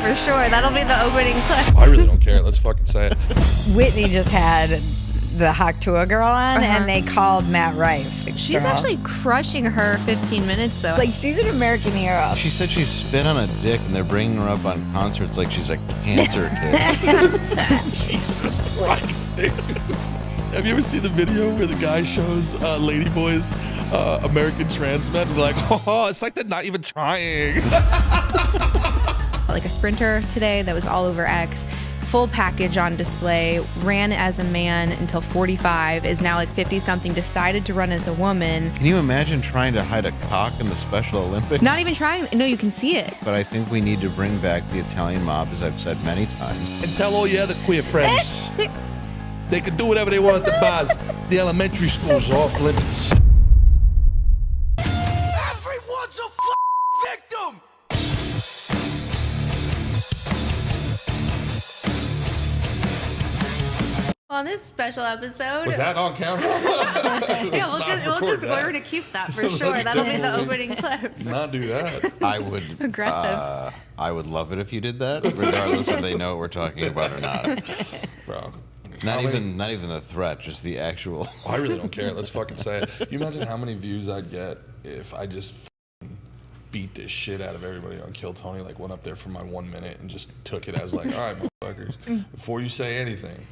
for sure. That'll be the opening clip. I really don't care. Let's fucking say it. Whitney just had the Haktua girl on, and they called Matt Rife. She's actually crushing her 15 minutes, though. Like, she's an American hero. She said she spit on a dick and they're bringing her up on concerts like she's a cancer kid. Jesus Christ, dude. Have you ever seen the video where the guy shows Ladyboy's American trans men? They're like, oh, it's like they're not even trying. Like a sprinter today that was all over X. Full package on display, ran as a man until 45, is now like 50-something, decided to run as a woman. Can you imagine trying to hide a cock in the Special Olympics? Not even trying. No, you can see it. But I think we need to bring back the Italian mob, as I've said many times. And tell all your other queer friends they can do whatever they want at the bars. The elementary schools are off limits. Everyone's a victim! On this special episode. Was that on camera? Yeah, we're gonna keep that for sure. That'll be the opening clip. Not do that. I would Aggressive. I would love it if you did that, regardless if they know what we're talking about or not. Bro. Not even the threat, just the actual. I really don't care. Let's fucking say it. You imagine how many views I'd get if I just beat this shit out of everybody on Kill Tony, like went up there for my 1 minute and just took it as like, all right, motherfuckers, before you say anything,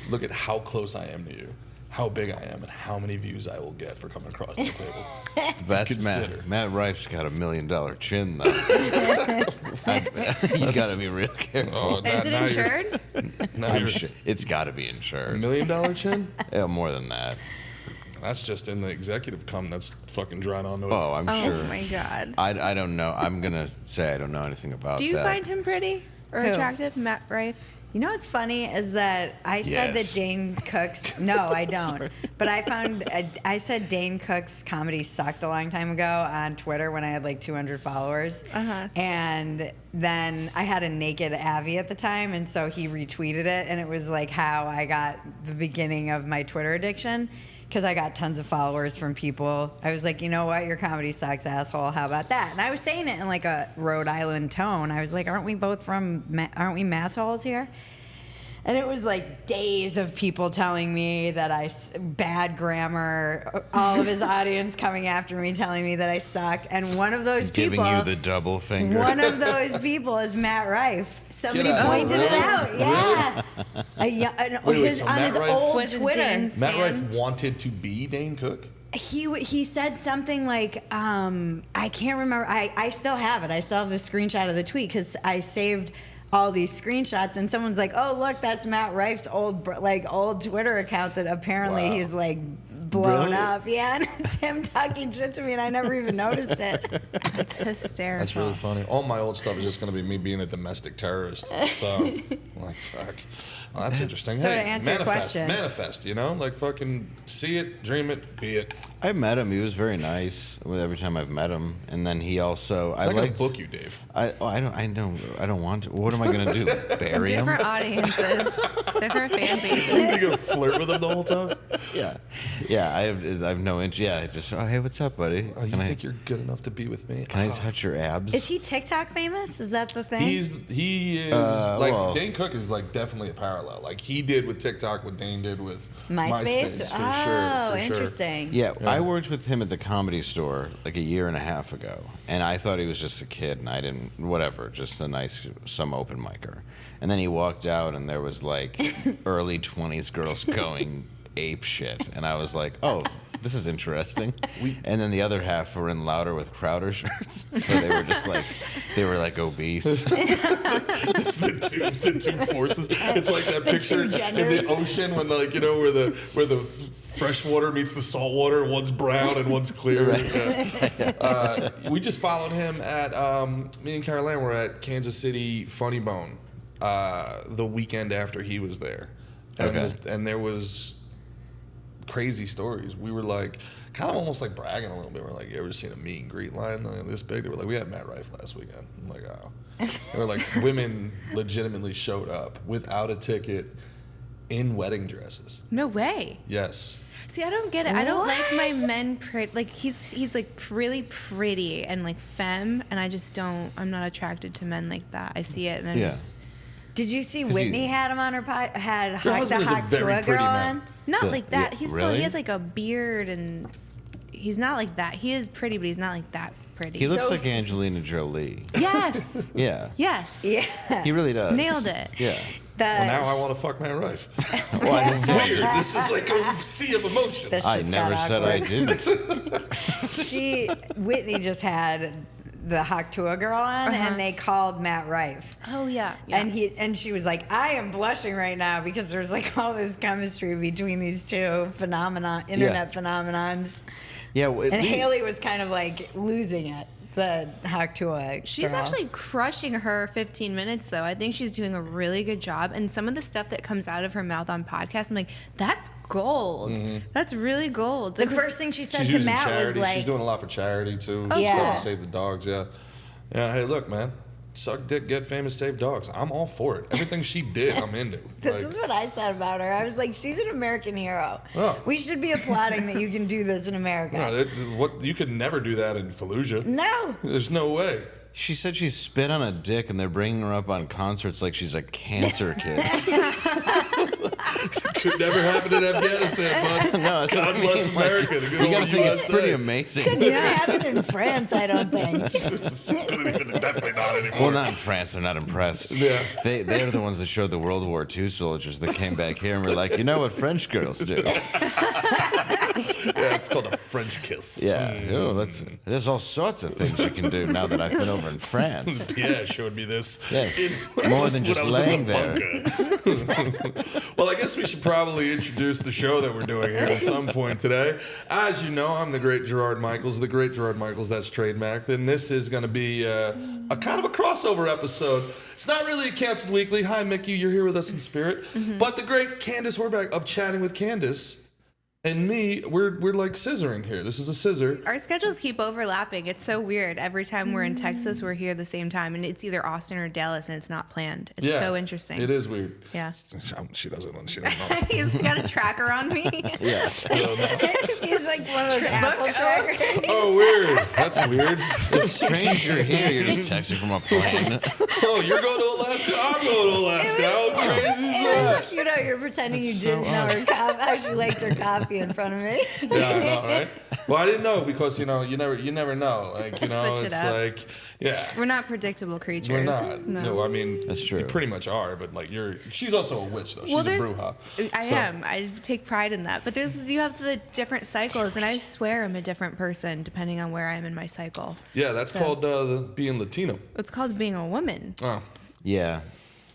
look at how close I am to you, how big I am, and how many views I will get for coming across the table. That's Matt Rife's got $1 million chin, though. You gotta be real careful. Oh, Is it insured? I'm sure it's gotta be $1 insured. million chin? Yeah, more than that. That's just in the executive cum that's fucking drawn onto it. Oh, I'm sure. Oh my god. I don't know. I'm gonna say I don't know anything about that. Do you find him pretty or Who? attractive, Matt Rife? You know what's funny is that I said Yes. that Dane Cook's. No, I don't. But I said Dane Cook's comedy sucked a long time ago on Twitter when I had like 200 followers. And then I had a naked Avi at the time, and so he retweeted it, and it was like how I got the beginning of my Twitter addiction. Because I got tons of followers from people. I was like, you know what? Your comedy sucks, asshole. How about that? And I was saying it in like a Rhode Island tone. I was like, aren't we massholes here? And it was like days of people telling me that bad grammar, all of his audience coming after me, telling me that I sucked. And one of those people. Giving you the double finger. One of those people is Matt Rife. Somebody Get out. pointed Oh, it really? out. Yeah. So on Matt his Rife- old Was it Twitter. Dane's Matt Rife stand? wanted to be Dane Cook? He said something like, I can't remember. I still have it. I still have the screenshot of the tweet because I saved all these screenshots, and someone's like, oh, look, that's Matt Rife's old Twitter account that apparently Wow. he's like blown Really? up. Yeah, and it's him talking shit to me, and I never even noticed it. It's hysterical. That's really funny. All my old stuff is just going to be me being a domestic terrorist. So, like, fuck. Well, that's interesting. So hey, to answer your question. manifest, you know? Like, fucking see it, dream it, be it. I met him. He was very nice every time I've met him. And then he also. I'm going to book you, Dave. I don't want to. What am I gonna do? Bury him? Different audiences, different fan bases. You going to flirt with him the whole time? Yeah. I have no interest. Yeah, just hey, what's up, buddy? Oh, you think you're good enough to be with me? Can I touch your abs? Is he TikTok famous? Is that the thing? He is well- Dane Cook is like definitely a parallel. Like he did with TikTok what Dane did with MySpace? for Oh, sure. interesting. Yeah, I worked with him at the Comedy Store like a year and a half ago, and I thought he was just a kid, and I didn't, whatever, just some open micer. And then he walked out, and there was like early 20s girls going ape shit, and I was like, oh, this is interesting. And then the other half were in Louder with Crowder shirts, so they were just like, obese. the two forces. It's like that picture in the ocean when, like, you know, where the fresh water meets the salt water. One's brown and one's clear. Yeah. We just followed him at me and Caroline were at Kansas City Funny Bone the weekend after he was there, and there was crazy stories. We were like kind of almost like bragging a little bit. We're like, you ever seen a meet and greet line this big? They were like, we had Matt Rife last weekend. I'm like, oh. They were like, women legitimately showed up without a ticket in wedding dresses. No way. Yes. See, I don't get it. I don't like my men pretty. Like he's like really pretty and like femme, and I just don't. I'm not attracted to men like that. I see it and I just. Did you see Whitney had him on her had Your the husband is a hot very tour pretty girl man. on? Not like that. Yeah, He's really? still, he has like a beard and he's not like that. He is pretty, but he's not like that pretty. He looks like Angelina Jolie. Yes. Yeah. Yes. Yeah. He really does. Nailed it. Yeah. Well, now I want to fuck Matt Rife. Well, I didn't It's say weird. This is like a sea of emotions. This I just never got said I awkward. didn't. Whitney just had the hot tour girl on, and they called Matt Rife. Oh yeah. And she was like, I am blushing right now because there's like all this chemistry between these two internet phenomenons. Yeah. And Haley was kind of like losing it. The hot tour She's girl. actually crushing her 15 minutes, though. I think she's doing a really good job. And some of the stuff that comes out of her mouth on podcasts, I'm like, that's gold. That's really gold. The first thing she said She's to using Matt charity. was like, She's doing a lot for charity too. Oh, She's yeah. helping save the dogs. Yeah. Yeah. Hey, look, man. Suck dick, get famous, save dogs. I'm all for it. Everything she did, I'm into. this is what I said about her. I was like, she's an American hero. Oh. We should be applauding that you can do this in America. What you could never do that in Fallujah. No. There's no way. She said she spit on a dick, and they're bringing her up on concerts like she's a cancer kid. Could never happen in Afghanistan, bud. No, that's God bless America. The good You gotta old think USA. it's pretty amazing. Couldn't even happen in France, I don't think. Definitely not anymore. Well, not in France. They're not impressed. Yeah. They're the ones that showed the World War II soldiers that came back here and were like, you know what French girls do? Yeah, it's called a French kiss. Yeah. Oh, there's all sorts of things you can do now that I've been over in France. Pierre showed me this. Yes. When More than just I was in laying the there. bunker. Well, I guess we should probably introduce the show that we're doing here at some point today. As you know, I'm the great Gerard Michaels. The great Gerard Michaels, that's trademarked. And this is going to be a kind of a crossover episode. It's not really a Canceled Weekly. Hi, Mickey. You're here with us in spirit. But the great Candace Horback of Chatting with Candace and me, we're like scissoring here. This is a scissor. Our schedules keep overlapping. It's so weird. Every time we're in Texas, we're here at the same time, and it's either Austin or Dallas, and it's not planned. It's so interesting. It is weird. Yeah. She doesn't know. He's got a tracker on me. Yeah. He's like one of those Apple trackers. Oh, weird. That's weird. It's strange you're here. You're just texting from a plane. Oh, you're going to Alaska? I'm going to Alaska. How crazy is It that? was cute how you're pretending you didn't know her how she liked her coffee in front of me. Yeah, I know, right? Well, I didn't know because you never know. Like Switch it it's up. like We're not predictable creatures. we're not. No. I mean That's true. You pretty much are, but like she's also a witch though. She's a bruja. I am. I take pride in that. But you have the different cycles, and I swear I'm a different person depending on where I am in my cycle. Yeah, that's called being Latino. It's called being a woman. Oh, Yeah.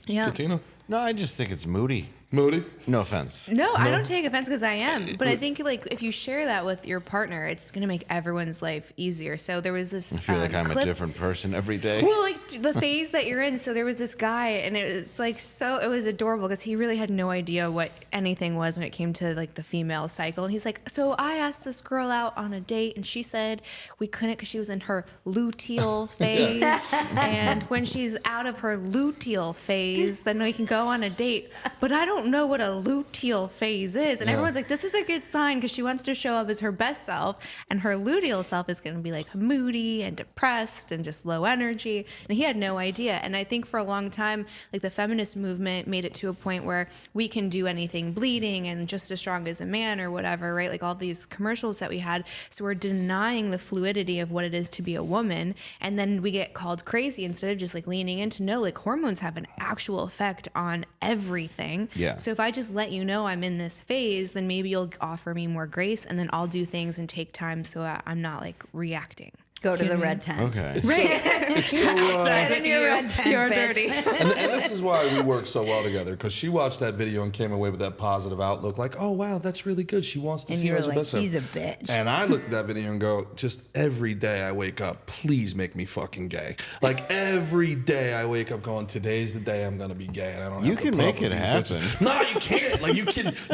Yeah. Latino, No, I just think it's moody. moody. No offense. No, I don't take offense because I am. But I think like if you share that with your partner, it's gonna make everyone's life easier. So there was this. I feel like I'm clip. a different person every day. Well, like the phase that you're in. So there was this guy, and it was like it was adorable because he really had no idea what anything was when it came to like the female cycle. And he's like, so I asked this girl out on a date, and she said we couldn't because she was in her luteal phase. And when she's out of her luteal phase, then we can go on a date. But I don't know what a luteal phase is. And everyone's like, this is a good sign because she wants to show up as her best self, and her luteal self is going to be like moody and depressed and just low energy. And he had no idea. And I think for a long time, like the feminist movement made it to a point where we can do anything bleeding and just as strong as a man or whatever, right? Like all these commercials that we had. So we're denying the fluidity of what it is to be a woman. And then we get called crazy instead of just like leaning into no, like hormones have an actual effect on everything. Yeah. So if I just let you know I'm in this phase, then maybe you'll offer me more grace, and then I'll do things and take time so I'm not like reacting. Go to the red tent. Okay. It's so, Sit in your red tent, You're bitch. dirty. and this is why we work so well together, because she watched that video and came away with that positive outlook, like, oh wow, that's really good. She wants to And see you her were as her like, best self. he's a bitch. And I looked at that video and go, just every day I wake up, please make me fucking gay. Like every day I wake up going, today's the day I'm gonna be gay, and I don't. You have to can put up make with it these happen. bitches. No, you can't. Like you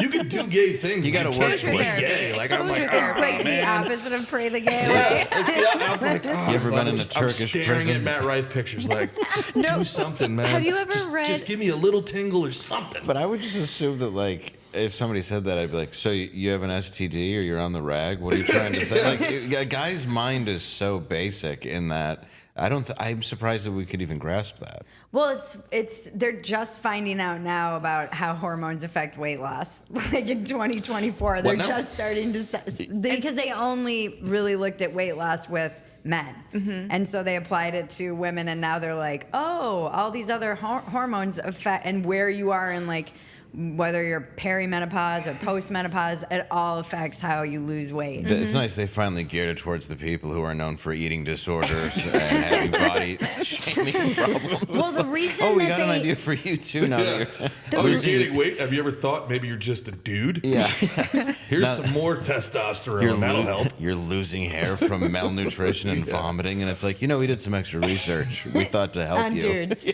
can do gay things. You but gotta can't work be towards it. gay. Like I'm like, Exposure oh, Like the man. opposite of pray the gay Yeah, way. it's I'm like, oh, You ever been in a I'm Turkish staring prison? at Matt Rife pictures, like, just do something, man. Have you ever read- Just give me a little tingle or something. But I would just assume that, like, if somebody said that, I'd be like, so you have an STD or you're on the rag? What are you trying to say? Like, a guy's mind is so basic in that I'm surprised that we could even grasp that. Well, they're just finding out now about how hormones affect weight loss. Like in 2024, they're just starting to because they only really looked at weight loss with men, and so they applied it to women, and now they're like, oh, all these other hormones affect, and where you are in like. Whether you're perimenopause or postmenopause, it all affects how you lose weight. It's nice they finally geared it towards the people who are known for eating disorders and having body shaming problems. Well, the reason we got an idea for you too now. Yeah. That You're gaining weight. Have you ever thought maybe you're just a dude? Yeah. Here's some more testosterone. That'll help. You're losing hair from malnutrition and vomiting, and it's like, we did some extra research. We thought to help you. Dudes.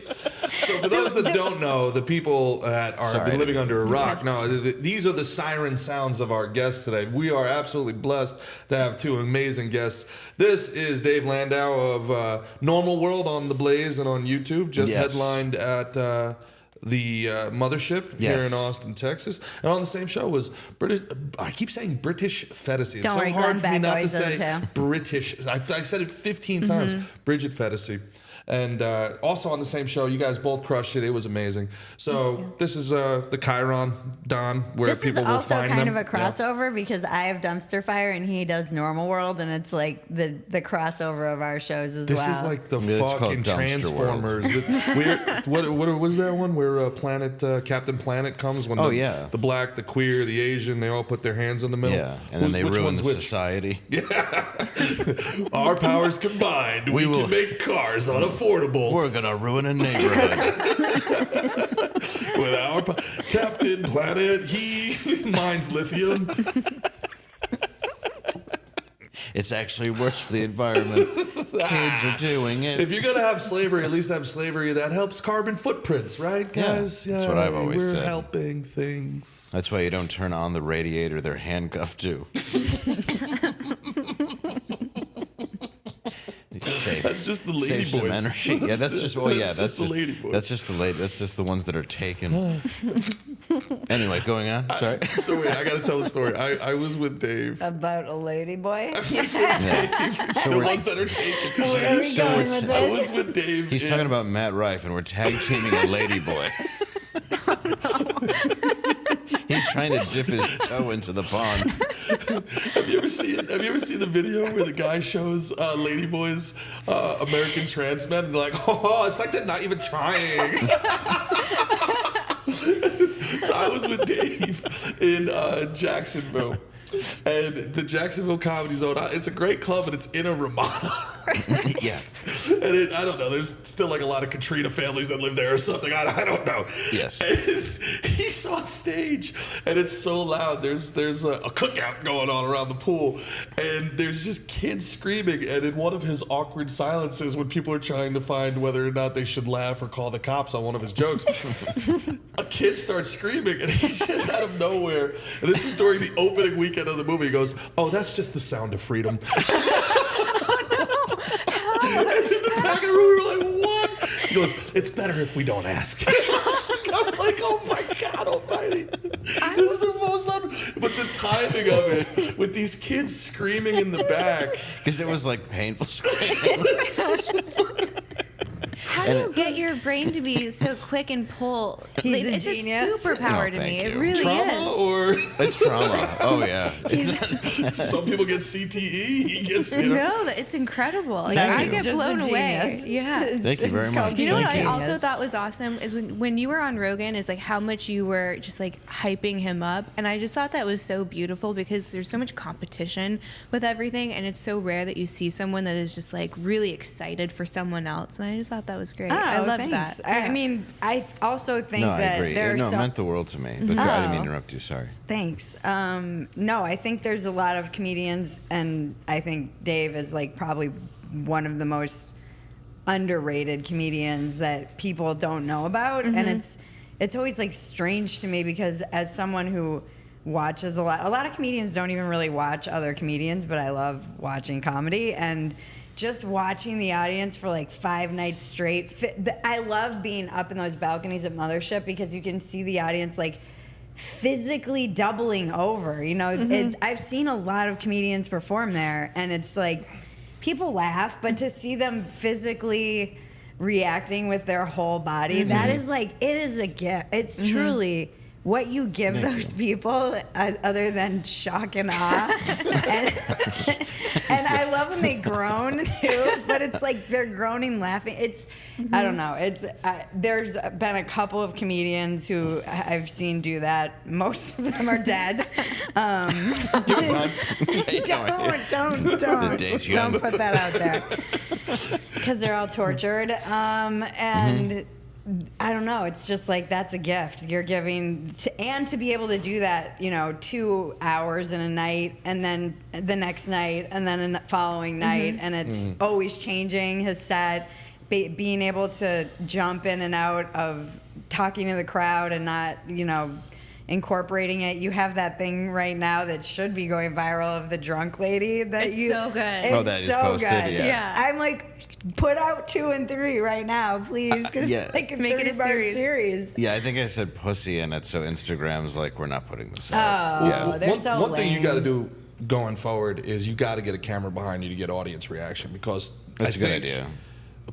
So for those that don't know, the people that are been living under a rock, these are the siren sounds of our guests today. We are absolutely blessed to have two amazing guests. This is Dave Landau of Normal World on The Blaze and on YouTube, just headlined at the Mothership here in Austin, Texas. And on the same show was British. I keep saying British Phetasy. It's so hard for me not to say British. I said it 15 times. Bridget Phetasy. And also on the same show, you guys both crushed it. It was amazing. So this is the Chiron Don, where people will find them. This is also kind of a crossover because I have Dumpster Fire and he does Normal World, and it's like the crossover of our shows as well. This is like the fucking Transformers. What was that one where Captain Planet comes when the black, the queer, the Asian, they all put their hands in the middle. Yeah, and then they ruin the society. Yeah. Our powers combined, we can make cars unaffordable. We're gonna ruin a neighborhood. With our Captain Planet, he mines lithium. It's actually worse for the environment. Kids are doing it. If you're gonna have slavery, at least have slavery that helps carbon footprints, right, guys? Yeah, that's what I've always said. We're helping things. That's why you don't turn on the radiator they're handcuffed to. That's just the Ladyboys. Save some energy. Yeah, that's just the Ladyboys. That's just the ones that are taken. Anyway, going on. Sorry. So wait, I got to tell a story. I was with Dave. About a ladyboy? I was with Dave. The ones that are taken. Where are we going with this? I was with Dave. He's talking about Matt Rife, and we're tag teaming a Ladyboy. He's trying to dip his toe into the pond. Have you ever seen the video where the guy shows Ladyboy's American trans men and they're like, oh, it's like they're not even trying. So I was with Dave in Jacksonville. And the Jacksonville Comedy Zone, it's a great club, and it's in a Ramada. Yeah. And I don't know, there's still like a lot of Katrina families that live there or something. I don't know. Yes. And he's on stage, and it's so loud. There's a cookout going on around the pool, and there's just kids screaming. And in one of his awkward silences, when people are trying to find whether or not they should laugh or call the cops on one of his jokes, a kid starts screaming, and he just out of nowhere, and this is during the opening weekend of the movie, he goes, oh, that's just the sound of freedom. And in the back of the room, we were like, what? He goes, it's better if we don't ask. I'm like, oh my God almighty. This is the most but the timing of it, with these kids screaming in the back. Because it was like painful screaming. How do you get your brain to be so quick and pull? He's a it's genius. a superpower to me. Thank It you. really Trauma is. or It's trauma. Oh, yeah. some people get CTE. He gets, No, it's incredible. Like, Thank I you. get Just blown a away. genius. Yeah. Thank you very much. You know what Thank I you. also thought was awesome is when you were on Rogan is like how much you were just like hyping him up, and I just thought that was so beautiful because there's so much competition with everything, and it's so rare that you see someone that is just like really excited for someone else, and I just thought that was great. I loved that. I mean, I also think No, I that agree. there are It meant the world to me. But I didn't mean to interrupt you. Sorry. Thanks. No, I think there's a lot of comedians, and I think Dave is like probably one of the most underrated comedians that people don't know about, and it's always like strange to me because as someone who watches a lot of comedians don't even really watch other comedians, but I love watching comedy, and just watching the audience for like 5 nights straight. I love being up in those balconies at Mothership because you can see the audience like physically doubling over. You know, I've seen a lot of comedians perform there, and it's like people laugh, but to see them physically reacting with their whole body, that is like, it is a gift. It's truly what you give those people other than shock and awe. and I love when they groan too, but it's like they're groaning, laughing. It's, I don't know. It's there's been a couple of comedians who I've seen do that. Most of them are dead. Give it time. Don't put that out there. Because they're all tortured. And I don't know. It's just like, that's a gift you're giving, and to be able to do that, 2 hours in a night, and then the next night, and then the following night, and it's always changing his set, being able to jump in and out of talking to the crowd and not, incorporating it. You have that thing right now that should be going viral of the drunk lady that It's so good. It's that is so posted, good. yeah. I'm like, put out 2 and 3 right now, please, because like Make it a series. Yeah, I think I said pussy in it, so Instagram's like, we're not putting this out. Oh, they're so One thing you lame. got to do going forward is you got to get a camera behind you to get audience reaction, because That's I a good think idea.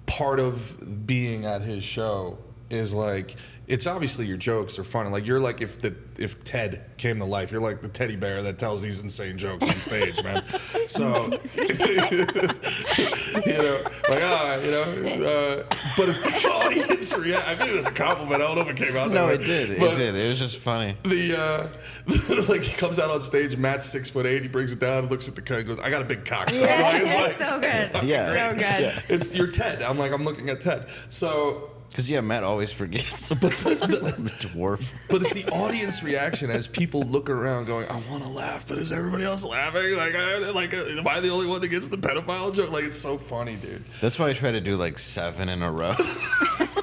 part of being at his show is like, it's obviously your jokes are funny. Like, you're like, if Ted came to life, you're like the teddy bear that tells these insane jokes on stage, man. So, but it's the audience reaction. I mean it as a compliment. I don't know if it came out that No, way. it did. It But did. It was just funny. like, he comes out on stage, Matt's 6'8", he brings it down and looks at the cock and goes, I got a big cock. So Yeah, I'm like, It's so good. Yeah. So good. It's your Ted. I'm looking at Ted. So, Because, Matt always forgets. Dwarf. but it's the audience reaction as people look around going, I want to laugh, but is everybody else laughing? Like, am I the only one that gets the pedophile joke? Like, it's so funny, dude. That's why I try to do like 7 in a row.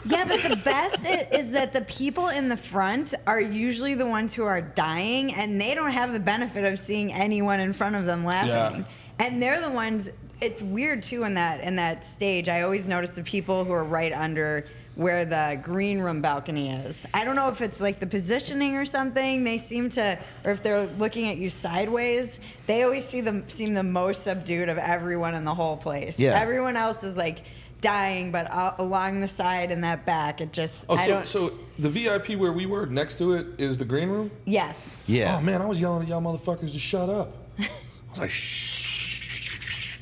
Yeah, but the best is that the people in the front are usually the ones who are dying, and they don't have the benefit of seeing anyone in front of them laughing. Yeah. And they're the ones. It's weird too in that stage. I always notice the people who are right under where the green room balcony is. I don't know if it's like the positioning or something. They seem to, or if they're looking at you sideways, they always seem the most subdued of everyone in the whole place. Yeah. Everyone else is like dying, but along the side and that back, it just. So the VIP where we were next to it is the green room? Yes. Yeah. Oh, man, I was yelling at y'all motherfuckers to shut up. I was like, shh.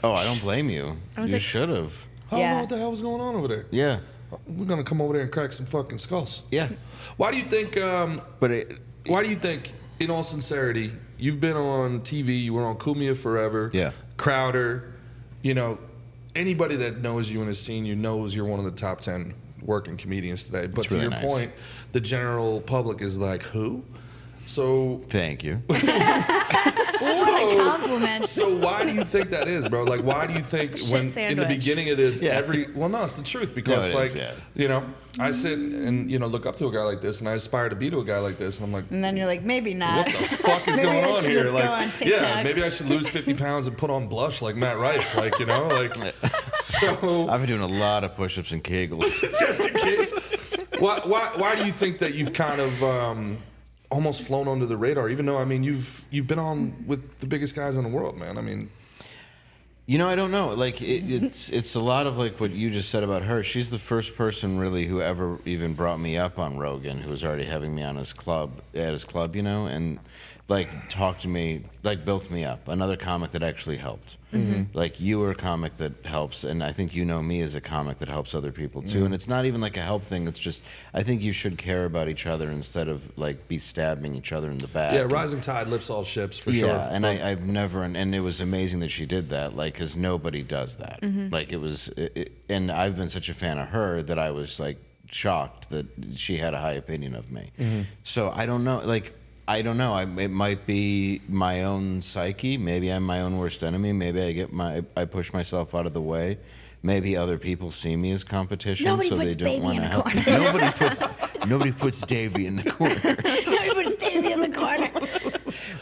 Oh, I don't blame you. was You like- should have. I don't Yeah. know what the hell was going on over there. Yeah. We're going to come over there and crack some fucking skulls. Yeah. Why do you think, why do you think, in all sincerity, you've been on TV, you were on Kumia forever, Yeah. Crowder, anybody that knows you and has seen you knows you're one of the top 10 working comedians today. But That's to really your nice. point, the general public is like, who? So Thank you. What a compliment. So why do you think that is, bro? Like, why do you think Shit when in sandwich. the beginning of this, Yeah. no, it's the truth, because No, it is, yeah. I sit and look up to a guy like this, and I aspire to be to a guy like this, and I'm like, And then you're like, maybe not. what the fuck is Maybe going I on should here? just Like, go on yeah, TikTok. maybe I should lose 50 pounds and put on blush like Matt Rife, so I've been doing a lot of push-ups and kegels. just in case. Why do you think that you've kind of almost flown under the radar, even though you've been on with the biggest guys in the world, man? I don't know. Like it's a lot of like what you just said about her. She's the first person really who ever even brought me up on Rogan, who was already having me on his club, and like talked to me, like built me up. Another comic that actually helped. Mm-hmm. Like you were a comic that helps, and I think me as a comic that helps other people too. And it's not even like a help thing. It's just I think you should care about each other instead of like be stabbing each other in the back. Yeah, rising tide lifts all ships for sure. Yeah, and I've never, and it was amazing that she did that, like, because nobody does that. Like, and I've been such a fan of her that I was, like, shocked that she had a high opinion of me. So I don't know, like, it might be my own psyche. Maybe I'm my own worst enemy. Maybe I push myself out of the way. Maybe other people see me as competition, Nobody so they puts don't Baby want to in the help. corner. Nobody puts Davey in the corner. Nobody puts Davey in the corner.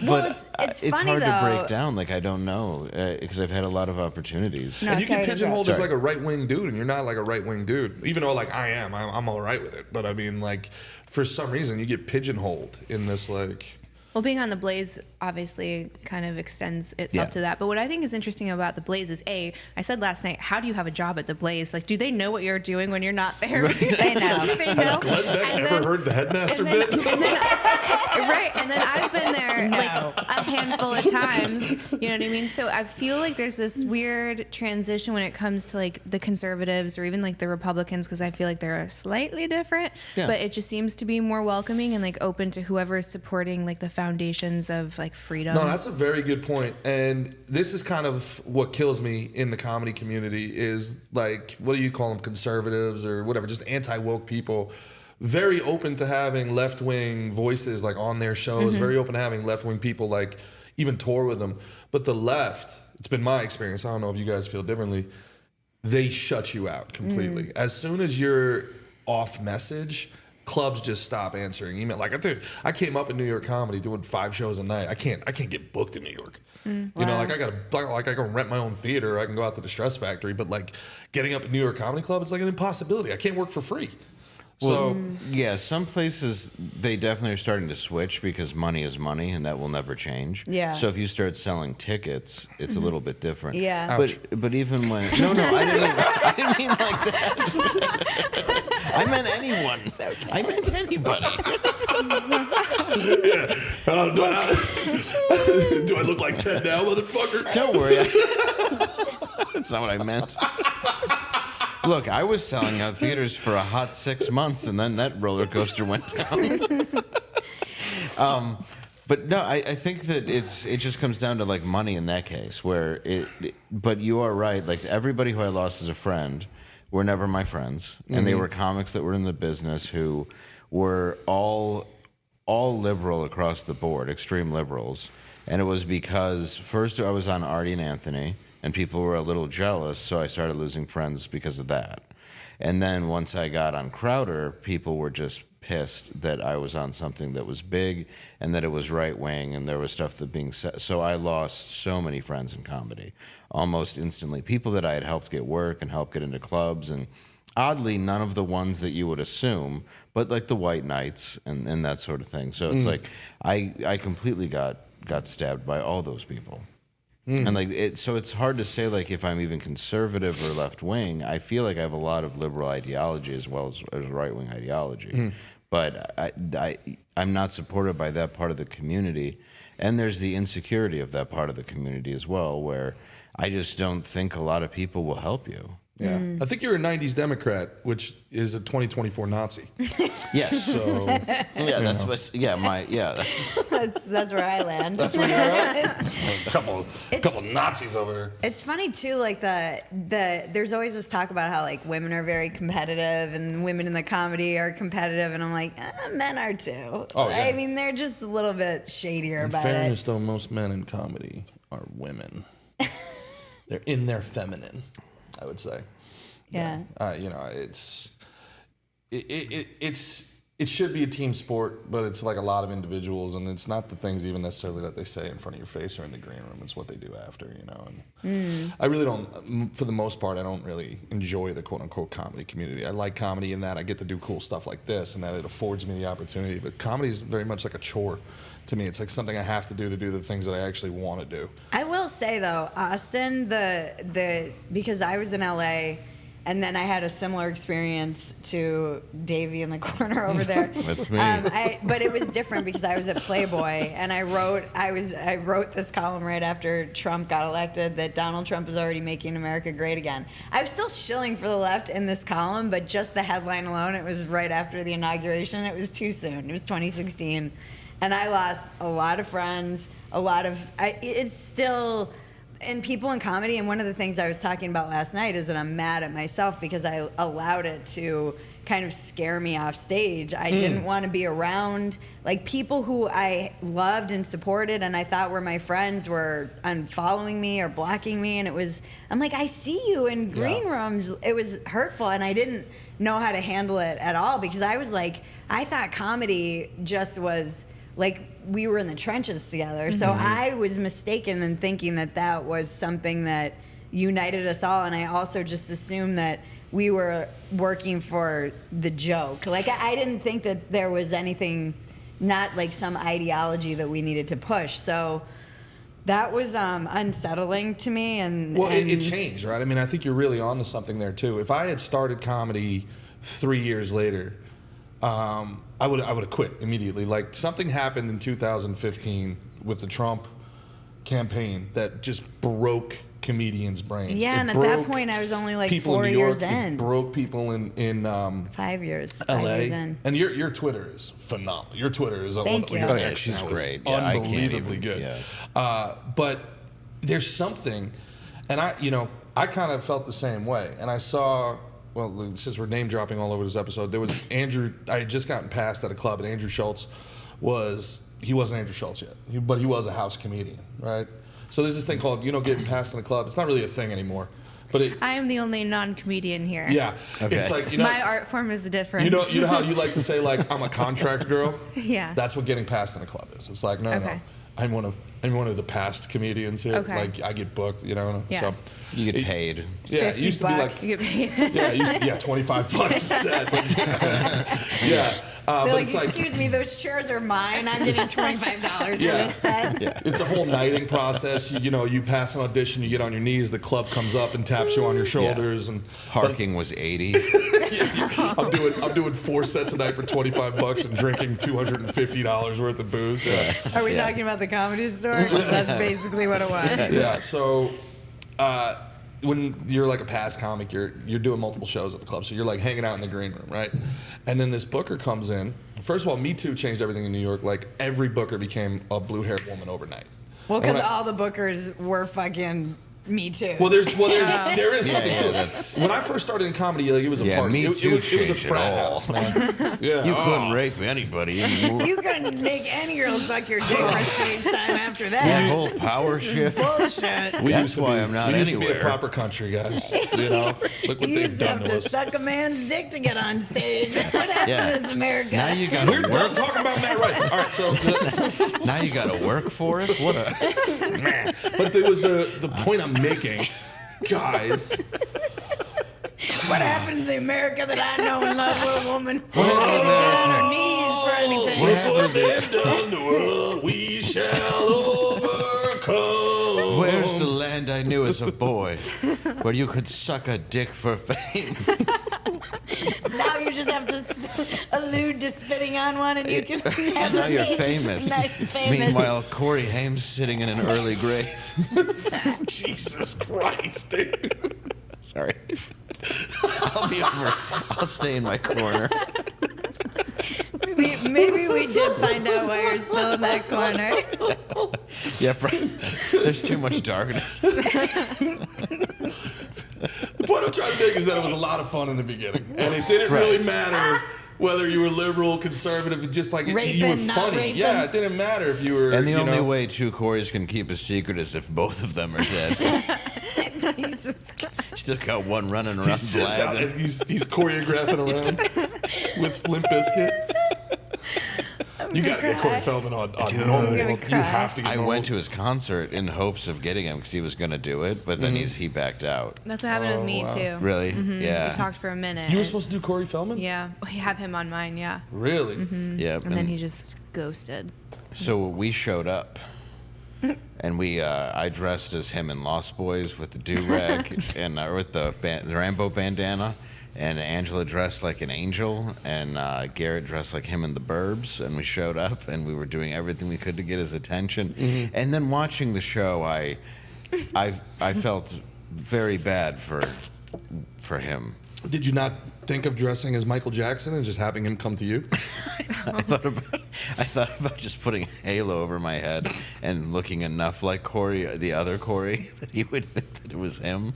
Well, it's funny, hard though. to break down. Like, I don't know, because I've had a lot of opportunities. No, And you sorry get to pigeonholed interrupt. as like a right wing dude, and you're not like a right wing dude. Even though like I am, I'm all right with it. But I mean, like for some reason, you get pigeonholed in this like. Well, being on the Blaze obviously kind of extends itself to that. But what I think is interesting about the Blaze is, I said last night, how do you have a job at the Blaze? Like, do they know what you're doing when you're not there? They know. Do they know? Has Glenn Beck ever heard the headmaster bit? Right, and then I've been there like a handful of times. You know what I mean? So I feel like there's this weird transition when it comes to like the conservatives or even like the Republicans, because I feel like they're slightly different. Yeah. But it just seems to be more welcoming and like open to whoever is supporting like the foundations of like freedom. No, that's a very good point. And this is kind of what kills me in the comedy community is like, what do you call them, conservatives or whatever, just anti-woke people. Very open to having left-wing voices like on their shows, very open to having left-wing people like even tour with them. But the left, it's been my experience, I don't know if you guys feel differently, they shut you out completely. As soon as you're off message, clubs just stop answering email. Like, dude, I came up in New York comedy doing 5 shows a night. I can't get booked in New York. You know, like I can rent my own theater. Or I can go out to the Stress Factory. But like getting up at New York Comedy Club, it's like an impossibility. I can't work for free. Well, So yeah, some places they definitely are starting to switch because money is money, and that will never change. Yeah. So if you start selling tickets, it's a little bit different. Yeah. But even when no, I didn't mean like that. I meant anyone. I meant anybody. do I look like Ted now, motherfucker? Don't worry. That's not what I meant. Look, I was selling out theaters for a hot 6 months, and then that roller coaster went down. But no, I think that it just comes down to like money in that case. But you are right. Like everybody who I lost as a friend were never my friends, and they were comics that were in the business who were all liberal across the board, extreme liberals. And it was because first I was on Artie and Anthony, and people were a little jealous, so I started losing friends because of that. And then once I got on Crowder, people were just pissed that I was on something that was big and that it was right-wing and there was stuff that being said. So I lost so many friends in comedy, almost instantly. People that I had helped get work and helped get into clubs, and oddly, none of the ones that you would assume, but like the White Knights and that sort of thing. So it's like I completely got stabbed by all those people. And like so it's hard to say like if I'm even conservative or left wing. I feel like I have a lot of liberal ideology as well as right wing ideology, but I'm not supported by that part of the community, and there's the insecurity of that part of the community as well, where I just don't think a lot of people will help you. Yeah, I think you're a '90s Democrat, which is a 2024 Nazi. Yes. So That's what. That's where I land. that's where you're at. A couple Nazis over here. It's funny too, like there's always this talk about how like women are very competitive and women in the comedy are competitive, and I'm like, men are too. Oh, yeah. I mean, they're just a little bit shadier In about fairness, it. though, most men in comedy are women. They're in their feminine, I would say. Yeah. You know, it should be a team sport, but it's like a lot of individuals, and it's not the things even necessarily that they say in front of your face or in the green room. It's what they do after, you know. And I really don't, for the most part, I don't really enjoy the quote unquote comedy community. I like comedy in that I get to do cool stuff like this, and that it affords me the opportunity. But comedy is very much like a chore to me. It's like something I have to do the things that I actually want to do. I will say though, Austin, because I was in LA. And then I had a similar experience to Davey in the corner over there. That's me. But it was different because I was at Playboy, and I wrote this column right after Trump got elected that Donald Trump is already making America great again. I was still shilling for the left in this column, but just the headline alone, it was right after the inauguration. It was too soon. It was 2016, and I lost a lot of friends. It's still. And people in comedy, and one of the things I was talking about last night is that I'm mad at myself because I allowed it to kind of scare me off stage. I didn't want to be around like people who I loved and supported and I thought were my friends were unfollowing me or blocking me, and I'm like, I see you in green rooms. It was hurtful, and I didn't know how to handle it at all because I was like, I thought comedy just was like we were in the trenches together. So I was mistaken in thinking that that was something that united us all, and I also just assumed that we were working for the joke. Like I didn't think that there was anything, not like some ideology that we needed to push. So that was unsettling to me. And it changed, right? I mean, I think you're really onto something there too. If I had started comedy 3 years later, I would have quit immediately. Like something happened in 2015 with the Trump campaign that just broke comedians' brains. Yeah, and at that point I was only like 4 years in. It broke people in 5 years. LA. 5 years in. And your Twitter is phenomenal. Your Twitter is Thank you. Oh, yeah, she's great. Yeah, unbelievably good. Yeah. But there's something, and I kind of felt the same way. And I saw, well, since we're name dropping all over this episode, there was Andrew. I had just gotten passed at a club, and Andrew Schultz he wasn't Andrew Schultz yet, but he was a house comedian, right? So there's this thing called, getting passed in a club. It's not really a thing anymore. But I am the only non-comedian here. Yeah. Okay. It's like, my art form is different. You know how you like to say, like, I'm a contract girl? Yeah. That's what getting passed in a club is. It's like, no. I'm one of the past comedians here. Okay. Like, I get booked, Yeah. So You get paid. Yeah, it used to be like, You get paid. yeah, $25 a set. But yeah. They're But like, it's like, excuse me, those chairs are mine. I'm getting $25 for this set. Yeah. it's a whole knighting process. You pass an audition, you get on your knees, the club comes up and taps you on your shoulders, and Parking was 80. I'm doing 4 sets a night for $25 and drinking $250 worth of booze. Yeah. Are we talking about the Comedy Store? That's basically what it was. Yeah. So when you're like a past comic, you're doing multiple shows at the club, so you're like hanging out in the green room, right? And then this booker comes in. First of all, Me Too changed everything in New York. Like every booker became a blue-haired woman overnight. Well, because all the bookers were fucking Me Too. Well, there is something to it. that's- When I first started in comedy, like, it was a party. Me It Too was a changed it frat all. house, man. Yeah. You couldn't rape anybody anymore. You couldn't make any girl suck your dick for stage time after that. That whole power This is shift. bullshit. That's why I'm not we used to be anywhere. a proper country, guys. Look what You they've used to done have to to us. suck a man's dick to get on stage. What happened Yeah. to this America? Now you got We're to done work. talking about Matt Rife. All right, so Now you got to work for it. What a. but there was the point I'm making, guys. What happened to the America that I know and love with a woman? What happened to Get on America? her knees for anything. What Look happened what they've done to us. We shall overcome. Where's the land I knew as a boy, where you could suck a dick for fame? Now you just have to allude to spitting on one and you can have Now a you're name. famous. Now you're famous. Meanwhile, Corey Haim's sitting in an early grave. Jesus Christ, dude. Sorry. I'll be over. I'll stay in my corner. Maybe we did find out why you're still in that corner. Yeah, there's too much darkness. The point I'm trying to make is that it was a lot of fun in the beginning, and it didn't really matter whether you were liberal, conservative. It just like you were Raping, not funny. raping. Yeah, it didn't matter if you were. And the only way two Corys can keep a secret is if both of them are dead. Jesus Christ. Still got one running around He's just out blabbing. and he's choreographing around with Limp Bizkit. You got to get Corey Feldman on normal. You have to get I normal. went to his concert in hopes of getting him because he was going to do it, but then he backed out. That's what happened with me wow. too. Really? We Yeah. talked for a minute. You were and- supposed to do Corey Feldman? Yeah, I have him on mine. Yeah, Really? Yep. and then he just ghosted. So we showed up, and I dressed as him in Lost Boys with the do-rag and with the Rambo bandana, and Angela dressed like an angel, and Garrett dressed like him in the Burbs, and we showed up, and we were doing everything we could to get his attention. And then watching the show, I felt very bad for him. Did you not think of dressing as Michael Jackson and just having him come to you? I thought about just putting a halo over my head and looking enough like Corey, the other Corey, that he would think that it was him.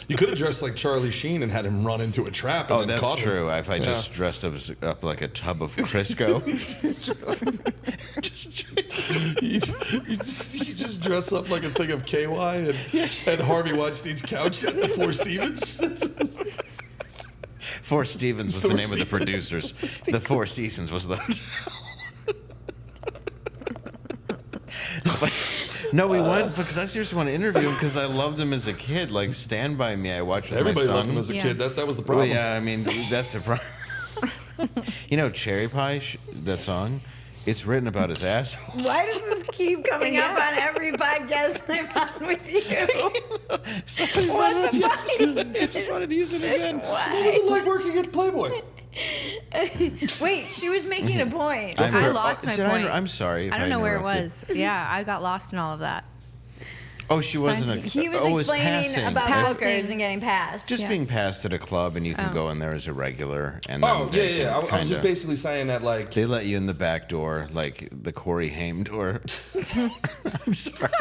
You could have dressed like Charlie Sheen and had him run into a trap. And Oh, then that's caught him. true. If I just dressed up like a tub of Crisco. You just dress up like a thing of KY and Harvey Weinstein's couch at the Four Stevens. Four Stevens was the name of the producers. The Four Seasons was the hotel. No, we went because I seriously want to interview him because I loved him as a kid. Like Stand By Me, I watched with Everybody my son. loved him as a kid. That was the Well, problem. yeah, I mean, that's the problem. You know, Cherry Pie, that song, it's written about his asshole. Why does this keep coming up on every podcast I'm on with you? What the fuck? I just wanted to use it again. What was it like working at Playboy? Wait, she was making a point. I lost my point. I'm sorry. If I don't know where it interrupted. was. Yeah, I got lost in all of that. Oh, she wasn't a. He was oh, it explaining passing. about Passing. bookers and getting passed. Just being passed at a club and you can go in there as a regular. And then Oh, they yeah. can I was just kinda- basically saying that, like, They let you in the back door, like the Corey Haim door. I'm sorry.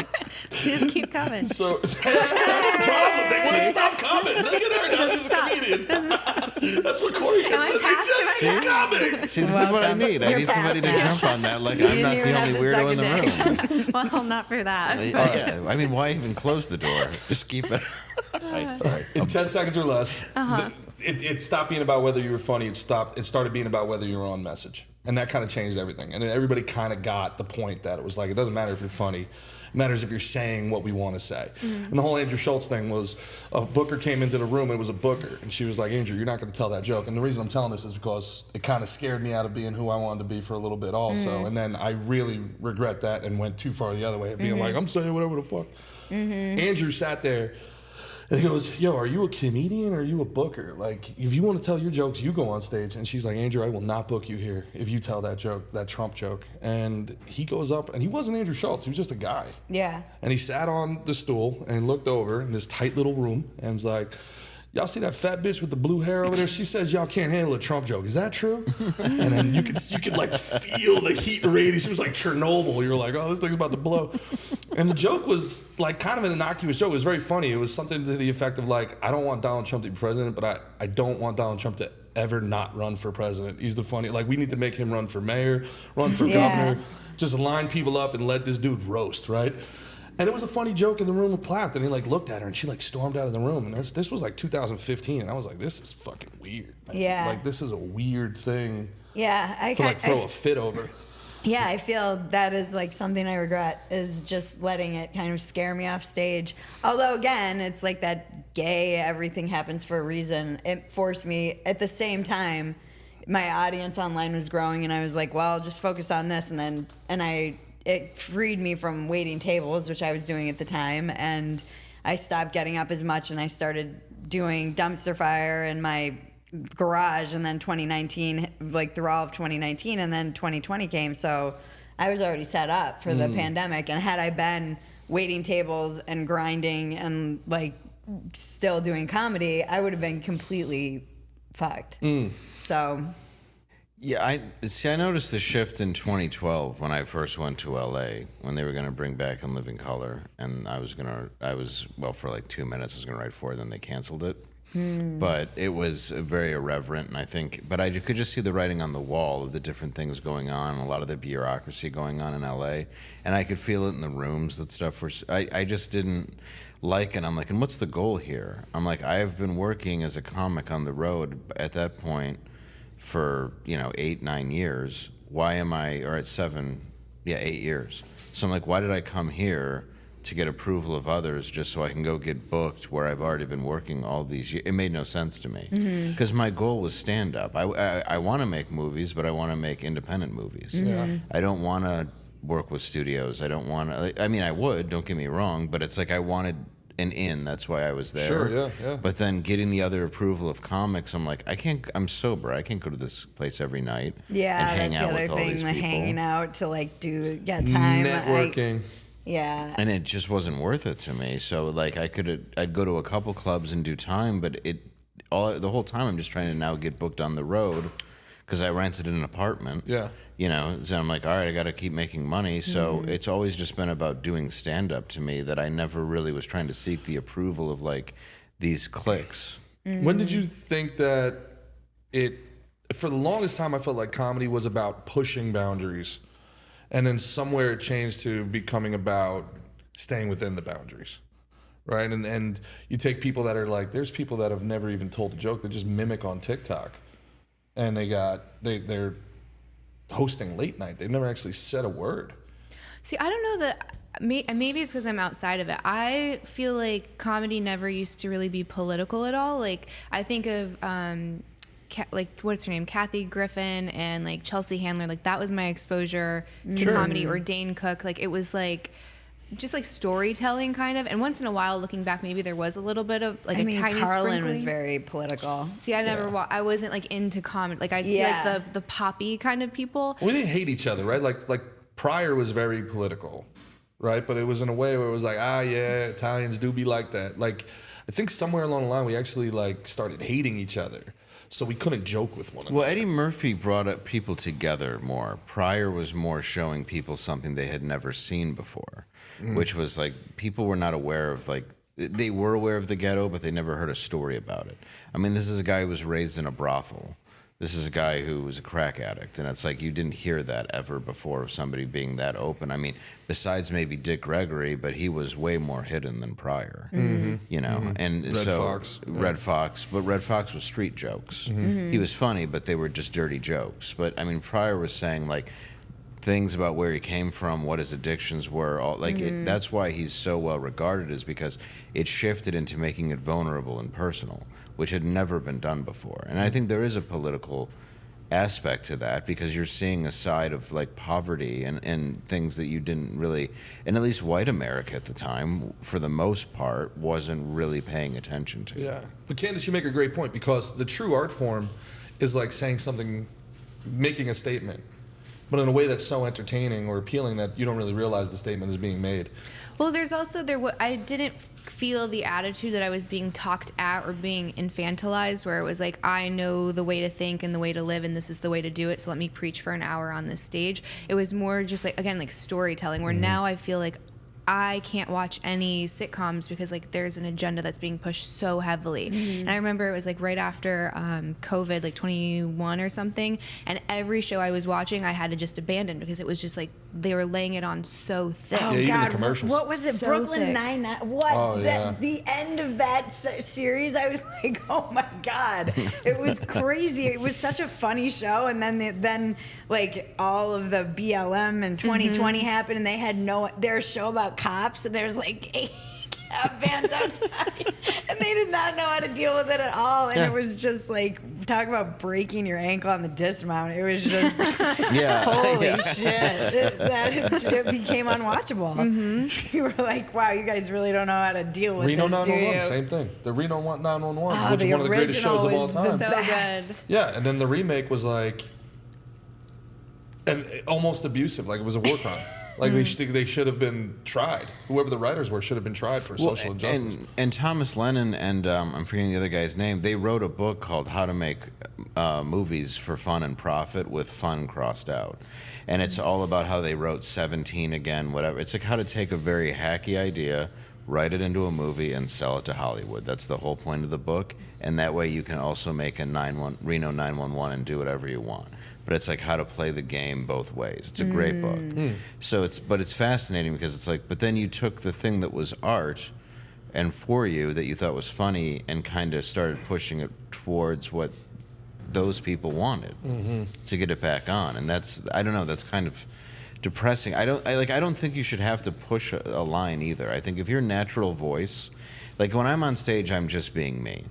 You just keep coming. so that's the problem. They won't stop coming. Look at her now. She's a Stop. comedian. Doesn't stop. That's what Corey Am I is. They passed? just Am I keep coming. See, this is what I need. I You're need somebody to past jump on that. Like, You I'm not didn't even the have only to weirdo in suck the a room. Well, not for that. Yeah, I mean, why even close the door? Just keep it. Right, sorry. In 10 seconds or less, it stopped being about whether you were funny. It started being about whether you were on message. And that kind of changed everything. And then everybody kind of got the point that it was like, it doesn't matter if you're funny. It matters if you're saying what we want to say. And the whole Andrew Schultz thing was, a booker came into the room. It was a booker. And she was like, Andrew, you're not going to tell that joke. And the reason I'm telling this is because it kind of scared me out of being who I wanted to be for a little bit also. And then I really regret that and went too far the other way of being like, I'm saying whatever the fuck. Andrew sat there. And he goes, yo, are you a comedian or are you a booker? Like, if you want to tell your jokes, you go on stage. And she's like, Andrew, I will not book you here if you tell that joke, that Trump joke. And he goes up, and he wasn't Andrew Schultz. He was just a guy. Yeah. And he sat on the stool and looked over in this tight little room and was like, y'all see that fat bitch with the blue hair over there? She says y'all can't handle a Trump joke. Is that true? And then you could like feel the heat radiating. She was like Chernobyl. You're like, oh, this thing's about to blow. And the joke was like kind of an innocuous joke. It was very funny. It was something to the effect of like, I don't want Donald Trump to be president, but I don't want Donald Trump to ever not run for president. He's the funny. Like, we need to make him run for mayor, run for governor, just line people up and let this dude roast, right? And it was a funny joke in the room with Platt, and he like looked at her and she like stormed out of the room. And this was like 2015, and I was like, this is fucking weird. Yeah. Like, this is a weird thing Yeah. to like throw a fit over. Yeah, I feel that is like something I regret, is just letting it kind of scare me off stage. Although again, it's like that gay, everything happens for a reason. It forced me at the same time. My audience online was growing, and I was like, well, just focus on this, it freed me from waiting tables, which I was doing at the time, and I stopped getting up as much, and I started doing dumpster fire in my garage. And then 2019, like through all of 2019, and then 2020 came, so I was already set up for the pandemic. And had I been waiting tables and grinding and like still doing comedy, I would have been completely fucked. So Yeah, I noticed the shift in 2012 when I first went to LA, when they were going to bring back In Living Color, and for like 2 minutes I was going to write for it, then they canceled it. But it was very irreverent, and I could just see the writing on the wall of the different things going on, a lot of the bureaucracy going on in LA, and I could feel it in the rooms, that stuff I just didn't like it. I'm like, and what's the goal here? I'm like, I have been working as a comic on the road at that point for 8-9 years. Why am I, or at 8 years? So I'm like, why did I come here to get approval of others just so I can go get booked where I've already been working all these years? It made no sense to me because my goal was stand up. I want to make movies, but I want to make independent movies. I don't want to work with studios. I don't want to. I mean, I would. Don't get me wrong, but it's like I wanted an in. That's why I was there. Sure, yeah. But then getting the other approval of comics, I'm like, I'm sober. I can't go to this place every night. yeah, and hang that's out the with other all these thing, the people. hanging out to like get time. Networking. Yeah. And it just wasn't worth it to me. So like I'd go to a couple clubs and do time, but the whole time I'm just trying to now get booked on the road because I rented an apartment. Yeah. So I'm like, all right, I got to keep making money. So it's always just been about doing stand up to me, that I never really was trying to seek the approval of like these cliques. When did you think that for the longest time, I felt like comedy was about pushing boundaries. And then somewhere it changed to becoming about staying within the boundaries, right? And you take people that are like, there's people that have never even told a joke, they just mimic on TikTok, and they're hosting late night. They've never actually said a word. See, I don't know that maybe it's because I'm outside of it. I feel like comedy never used to really be political at all. Like, I think of like, what's her name, Kathy Griffin and like Chelsea Handler. Like, that was my exposure to comedy. Or Dane Cook. Like, it was like just like storytelling kind of. And once in a while, looking back, maybe there was a little bit of like tiny Carlin sprinkling. was very political. See, I never I wasn't like into comedy. Like, I'd see like the poppy kind of people. We didn't hate each other, right? Like Pryor was very political, right? But it was in a way where it was like, yeah, Italians do be like that. Like, I think somewhere along the line we actually like started hating each other, so we couldn't joke with one another. Well, Eddie Murphy brought up people together more. Pryor was more showing people something they had never seen before, which was like people were not aware of, like, they were aware of the ghetto, but they never heard a story about it. I mean, this is a guy who was raised in a brothel. This is a guy who was a crack addict, and it's like you didn't hear that ever before of somebody being that open. I mean, besides maybe Dick Gregory, but he was way more hidden than Pryor, you know. And Red Fox, but Red Fox was street jokes. He was funny, but they were just dirty jokes. But I mean, Pryor was saying like things about where he came from, what his addictions were, all like that's why he's so well regarded, is because it shifted into making it vulnerable and personal, which had never been done before. And I think there is a political aspect to that, because you're seeing a side of like poverty and things that you didn't really, and at least white America at the time, for the most part, wasn't really paying attention to. Yeah, but Candace, you make a great point, because the true art form is like saying something, making a statement, but in a way that's so entertaining or appealing that you don't really realize the statement is being made. Well, there's also I didn't feel the attitude that I was being talked at or being infantilized, where it was like, I know the way to think and the way to live, and this is the way to do it, so let me preach for an hour on this stage. It was more just like, again, like storytelling, where now I feel like I can't watch any sitcoms because like there's an agenda that's being pushed so heavily. And I remember it was like right after COVID, like 21 or something, and every show I was watching I had to just abandon because it was just like they were laying it on so thick. Oh, even God, the commercials. what was it? So Brooklyn thick. Nine-Nine. What? Oh, yeah. The end of that series, I was like, oh my God. It was crazy. It was such a funny show. And then like all of the BLM and 2020 happened, and they had their show about cops, and there's like 8 cab vans outside, and they did not know how to deal with it at all. And it was just like, talk about breaking your ankle on the dismount. It was just, holy shit. It became unwatchable. You were like, wow, you guys really don't know how to deal with Reno this, 911, do you? same thing. The Reno 911, which the is one of the greatest shows of all original was time. the So best. good. Yeah, and then the remake was like, and almost abusive, like it was a war crime. Like they should have been tried. Whoever the writers were should have been tried for social injustice. And Thomas Lennon and I'm forgetting the other guy's name. They wrote a book called How to Make Movies for Fun and Profit, with fun crossed out, and it's all about how they wrote 17 again, whatever. It's like how to take a very hacky idea, write it into a movie, and sell it to Hollywood. That's the whole point of the book, and that way you can also make a Reno 911 and do whatever you want. But it's like how to play the game both ways. It's a great book. So it's fascinating because it's like, but then you took the thing that was art and for you that you thought was funny and kind of started pushing it towards what those people wanted to get it back on. And that's, I don't know, that's kind of depressing. I don't think you should have to push a line either. I think if your natural voice, like when I'm on stage, I'm just being me.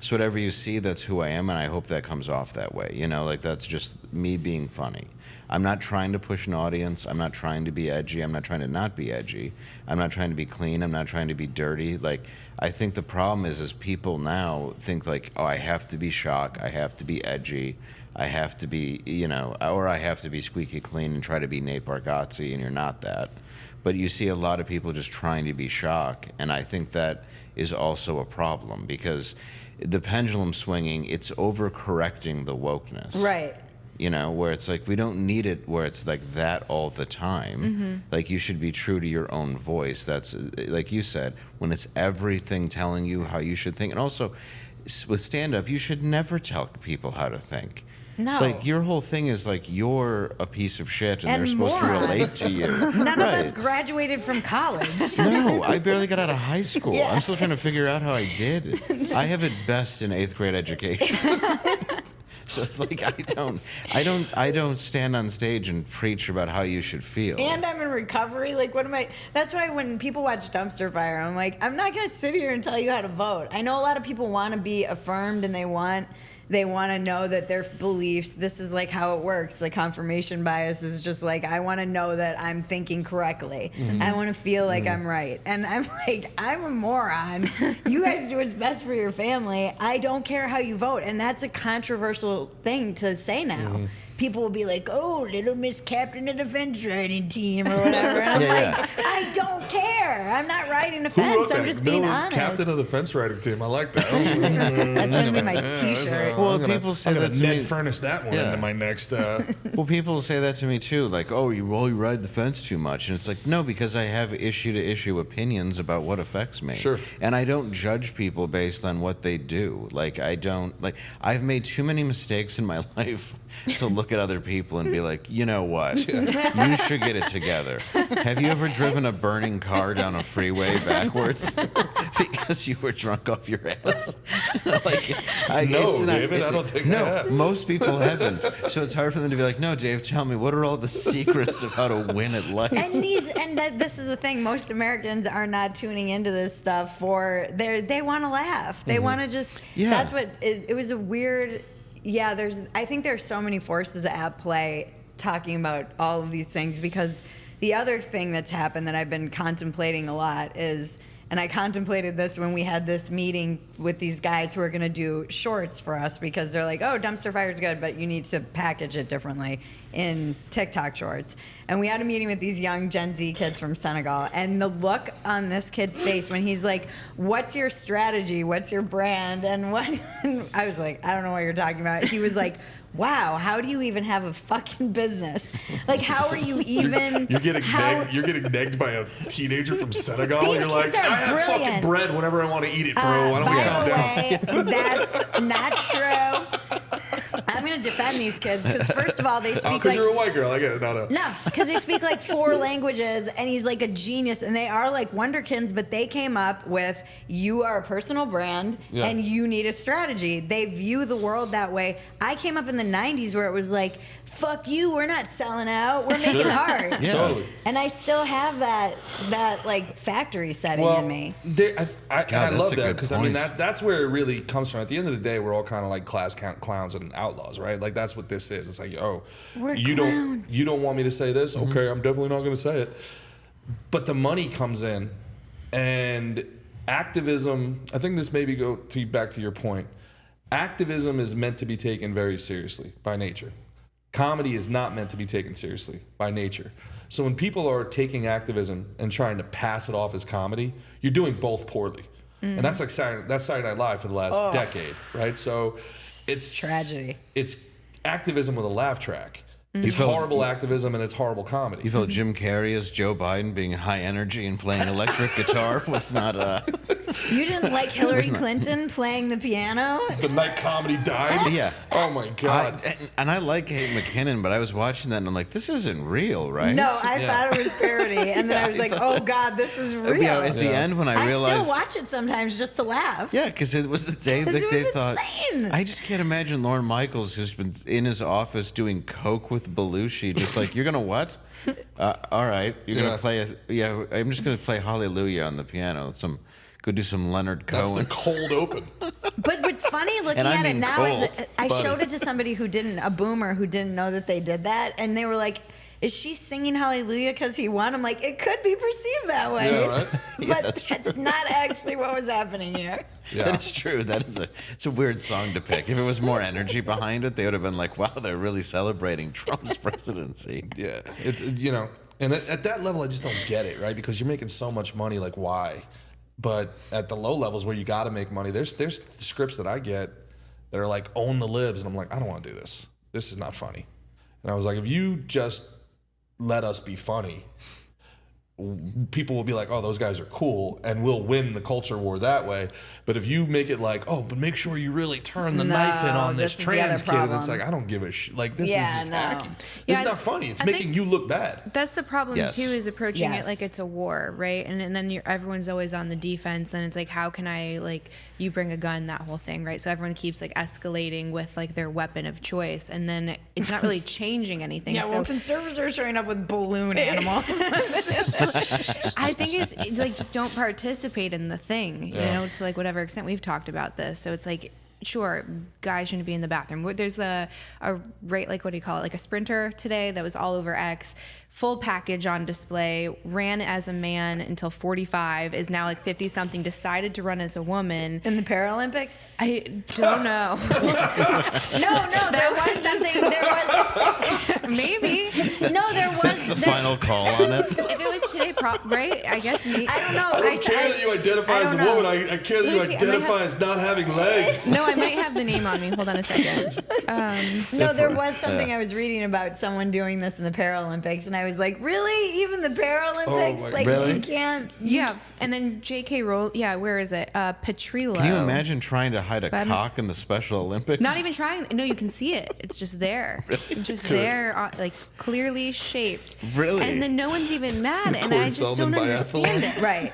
So whatever you see, that's who I am, and I hope that comes off that way. You know, like that's just me being funny. I'm not trying to push an audience. I'm not trying to be edgy. I'm not trying to not be edgy. I'm not trying to be clean. I'm not trying to be dirty. Like, I think the problem is people now think like, oh, I have to be shock. I have to be edgy. I have to be, you know, or I have to be squeaky clean and try to be Nate Bargatze, and you're not that. But you see a lot of people just trying to be shock, and I think that is also a problem because the pendulum swinging, it's overcorrecting the wokeness. Right. You know, where it's like, we don't need it where it's like that all the time. Like, you should be true to your own voice. That's, like you said, when it's everything telling you how you should think. And also, with stand-up, you should never tell people how to think. No. Like, your whole thing is like, you're a piece of shit and they're supposed to morons. relate to you. None of Right. us graduated from college. No, I barely got out of high school. Yeah. I'm still trying to figure out how I did. I have it best in 8th grade education. So it's like I don't stand on stage and preach about how you should feel. And I'm in recovery. Like, what am I? That's why when people watch Dumpster Fire, I'm like, I'm not gonna sit here and tell you how to vote. I know a lot of people want to be affirmed and they want to know that their beliefs, this is like how it works. The confirmation bias is just like, I want to know that I'm thinking correctly. I want to feel like I'm right. And I'm like, I'm a moron. You guys do what's best for your family. I don't care how you vote. And that's a controversial thing to say now. People will be like, oh, little Miss Captain of the fence riding team or whatever. And I'm like, I don't care. I'm not riding the fence. I'm just being honest. Captain of the fence riding team. I like that. That's going to be my t-shirt. Well, people say that to Ned me. Furnace that one into my next. Well, people say that to me too, like, "Oh, you ride the fence too much," and it's like, no, because I have issue-to-issue opinions about what affects me. Sure. And I don't judge people based on what they do. Like, I've made too many mistakes in my life to look at other people and be like, you know what, you should get it together. Have you ever driven a burning car down a freeway backwards because you were drunk off your ass? No, David, I don't think I have. Most people haven't. So it's hard for them to be like, no, Dave, tell me, what are all the secrets of how to win at life? This is the thing. Most Americans are not tuning into this stuff they want to laugh. They want to just. Yeah. That's what it was a weird. Yeah, I think there's so many forces at play talking about all of these things, because the other thing that's happened that I've been contemplating a lot is, and I contemplated this when we had this meeting with these guys who are going to do shorts for us, because they're like, oh, Dumpster Fire is good, but you need to package it differently in TikTok shorts. And we had a meeting with these young Gen Z kids from Senegal, and the look on this kid's face when he's like, what's your strategy? What's your brand? And I was like, I don't know what you're talking about. He was like, wow, how do you even have a fucking business? Like, how are you even? You're getting negged by a teenager from Senegal. These You're like, kids are I have brilliant. fucking bread whenever I want to eat it, bro. Why don't we calm down? By the way, that's not true. I'm going to defend these kids because, first of all, they speak because you're a white girl. I get it. No, because they speak like 4 languages, and he's like a genius, and they are like wonderkins, but they came up with, you are a personal brand, and you need a strategy. They view the world that way. I came up in the 90s where it was like, fuck you, we're not selling out, we're making art. Yeah. Totally. And I still have that like factory setting in me. I love that, because I mean point. that's where it really comes from. At the end of the day, we're all kind of like class clowns and outlaws, right? Like that's what this is. It's like, oh, We're you clowns. don't want me to say this? Okay, I'm definitely not going to say it. But the money comes in, and activism. I think this maybe back to your point. Activism is meant to be taken very seriously by nature. Comedy is not meant to be taken seriously by nature. So when people are taking activism and trying to pass it off as comedy, you're doing both poorly. And that's like Saturday Night Live for the last decade, right? So it's tragedy. It's activism with a laugh track. It's horrible activism and it's horrible comedy. You felt Jim Carrey as Joe Biden being high energy and playing electric guitar was not You didn't like Hillary Clinton playing the piano? The night comedy died? Yeah. Oh my God. And I like Kate McKinnon, but I was watching that and I'm like, this isn't real, right? No, I thought it was parody, and then I was like, oh God, this is real. Yeah, at the end when I realized. I still watch it sometimes just to laugh. Yeah, because it was the day that it they was thought. insane. I just can't imagine Lorne Michaels, who's been in his office doing coke with Belushi, just like, you're gonna what? All right, you're gonna play. I'm just gonna play Hallelujah on the piano. Go do some Leonard Cohen. That's the cold open. But what's funny looking And I at it mean now is cold, that I showed it to somebody a boomer who didn't know that they did that, and they were like, is she singing Hallelujah because he won? I'm like, it could be perceived that way. Yeah, right? But that's true. that's not actually what was happening here. Yeah. That is true. It's a weird song to pick. If it was more energy behind it, they would have been like, wow, they're really celebrating Trump's presidency. Yeah. It's, and at that level, I just don't get it, right? Because you're making so much money, like why? But at the low levels where you got to make money, there's scripts that I get that are like, own the libs. And I'm like, I don't want to do this. This is not funny. And I was like, if you just let us be funny, people will be like, oh, those guys are cool, and we'll win the culture war that way. But if you make it like, oh, but make sure you really turn the knife in on this trans kid, and it's like, I don't give a shit. Like, this is just acting. This is not funny. It's making you look bad. That's the problem too, is approaching Yes. it like it's a war, right? And then everyone's always on the defense. Then it's like, how can I like you bring a gun, that whole thing, right? So everyone keeps like escalating with like their weapon of choice, and then it's not really changing anything. Yeah, so well, conservatives are showing up with balloon animals. I think it's like just don't participate in the thing, you know, to like whatever extent. We've talked about this. So it's like, sure, guys shouldn't be in the bathroom. There's a right, like, what do you call it? Like a Sprinter today that was all over X, full package on display, ran as a man until 45, is now like 50 something, decided to run as a woman. In the Paralympics? I don't know. No, there was something, Maybe. No, there was. That's the final call on it. If it was today, right? I guess maybe. I don't know. I don't care that you identify as a woman. I care that you identify as not having legs. No, I might have the name on me. Hold on a second. No, there was something I was reading about someone doing this in the Paralympics, and I was like, really? Even the Paralympics? Oh, like, really? you can't. Yeah, and then J.K. Rowling. Yeah, where is it? Petrillo. Can you imagine trying to hide a cock in the Special Olympics? Not even trying. No, you can see it. It's just there. It's just there, like clearly shaped. Really? And then no one's even mad, and Corey I just Feldman don't biathlon. understand it. Right.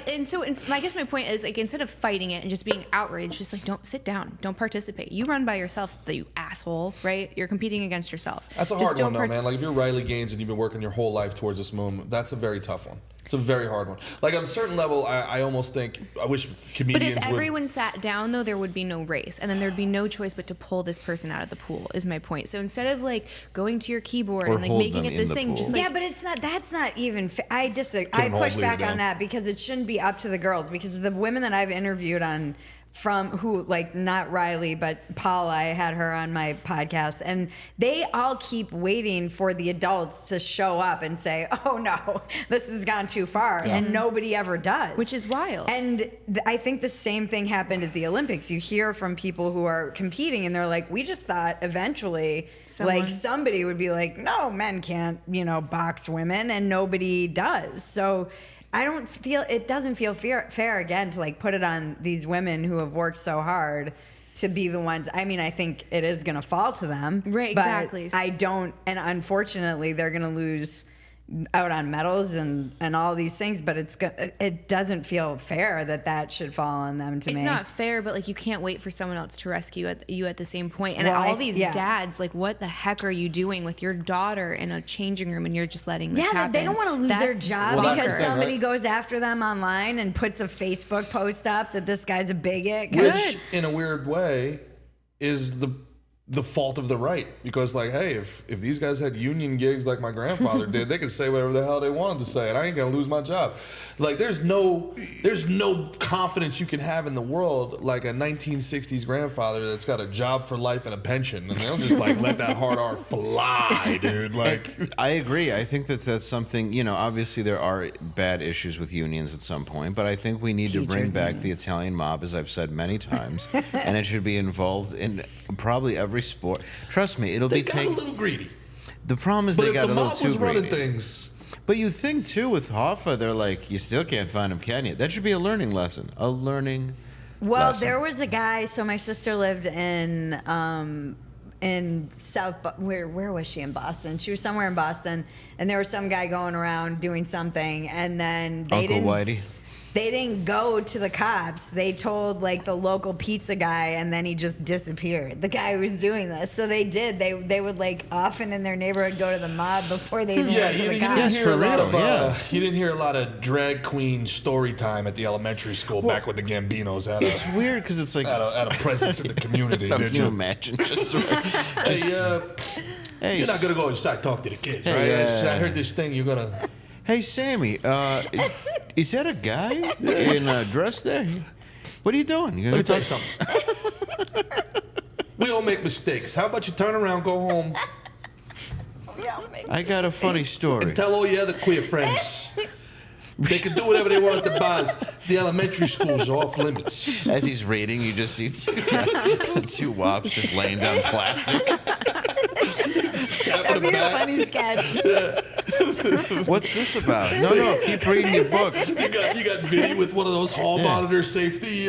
And so I guess my point is, like, instead of fighting it and just being outraged, just like, don't sit down, don't participate. You run by yourself, you asshole, right? You're competing against yourself. That's a hard one, though, man. Like, if you're Riley Gaines and you've been working your whole life towards this moment, that's a very tough one. It's a very hard one. Like, on a certain level, I almost think, I wish comedians But if would... everyone sat down, though, there would be no race. And then there'd be no choice but to pull this person out of the pool, is my point. So instead of, like, going to your keyboard Or and, like, hold making them it this in the thing, pool. just like... Yeah, but it's not. That's not even. I disagree. I Couldn't push hold back Leah on down. that because it shouldn't be up to the girls. Because the women that I've interviewed on, from who, like, not Riley, but Paula, I had her on my podcast, and they all keep waiting for the adults to show up and say, "Oh no, this has gone too far," and nobody ever does, Which is wild. And I think the same thing happened at the Olympics. You hear from people who are competing, and they're like, "We just thought eventually, like, somebody would be like, no, men can't, box women," and nobody does. So I don't feel, it doesn't feel fair again to, like, put it on these women who have worked so hard to be the ones. I mean, I think it is going to fall to them. Right, but exactly. I don't, and unfortunately they're going to lose out on medals and all these things, but it doesn't feel fair that should fall on them to me. It's not fair, but, like, you can't wait for someone else to rescue you at the same point. And Well, all these dads, like, what the heck are you doing with your daughter in a changing room and you're just letting this happen? They don't want to lose their That's job Well, that's because the thing, somebody right? goes after them online and puts a Facebook post up that this guy's a bigot. Which, in a weird way, is the fault of the right, because, like, hey, if these guys had union gigs like my grandfather did, they could say whatever the hell they wanted to say, and I ain't gonna lose my job. Like, there's no confidence you can have in the world like a 1960s grandfather that's got a job for life and a pension, and they'll just, like, let that hard R fly, dude. Like, I agree. I think that's something, obviously there are bad issues with unions at some point, but I think we need to bring back the Italian mob, as I've said many times, and it should be involved in probably every sport. Trust me, it'll they be got a little greedy. The problem is But they if got the a little mob too was running greedy. things, But you think too with Hoffa, they're like, you still can't find him, can you? That should be a learning lesson. A learning Well, lesson. there was a guy. So my sister lived in South. Where was she in Boston? She was somewhere in Boston, and there was some guy going around doing something, and then they Uncle didn't. Whitey. They didn't go to the cops. They told, like, the local pizza guy, and then he just disappeared. The guy who was doing this. So they did. They would, like, often in their neighborhood go to the mob before they even went to the cops. You didn't hear a lot of drag queen story time at the elementary school back when the Gambinos had It's weird because it's like had a presence in the community. Can Did you you? imagine? Just Hey, you're not gonna go inside and talk to the kids, right? Hey, I heard this thing. You're gonna. Hey, Sammy, is that a guy in a dress there? What are you doing? You Let gonna me tell you something. We all make mistakes. How about you turn around, go home, I got a funny story. and tell all your other queer friends they can do whatever they want at the bars. The elementary school's off limits. As he's reading, you just see two wops just laying down plastic. That'd be a funny sketch. What's this about? No, keep reading your book. You got Vinny with one of those hall monitor safety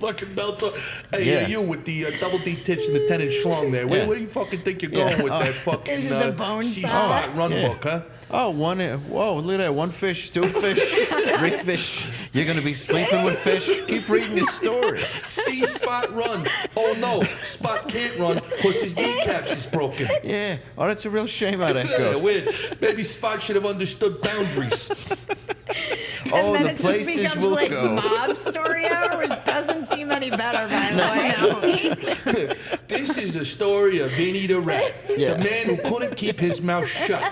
fucking belts on. Hey, you with the double D titch and the 10-inch schlong there. Where do you fucking think you're going with that fucking It's just a bone C-Spot run book, huh? Whoa, look at that. 1 fish, 2 fish, 3 fish. You're going to be sleeping with fish? Keep reading your stories. See Spot run. Oh, no. Spot can't run because his kneecaps is broken. Yeah. Oh, that's a real shame how that goes. Weird. Maybe Spot should have understood boundaries. Oh, and the then it places just becomes we'll like go. mob story hour, which doesn't seem any better, by the way. This is a story of Vinny the Rat, Yeah. the man who couldn't keep his mouth shut.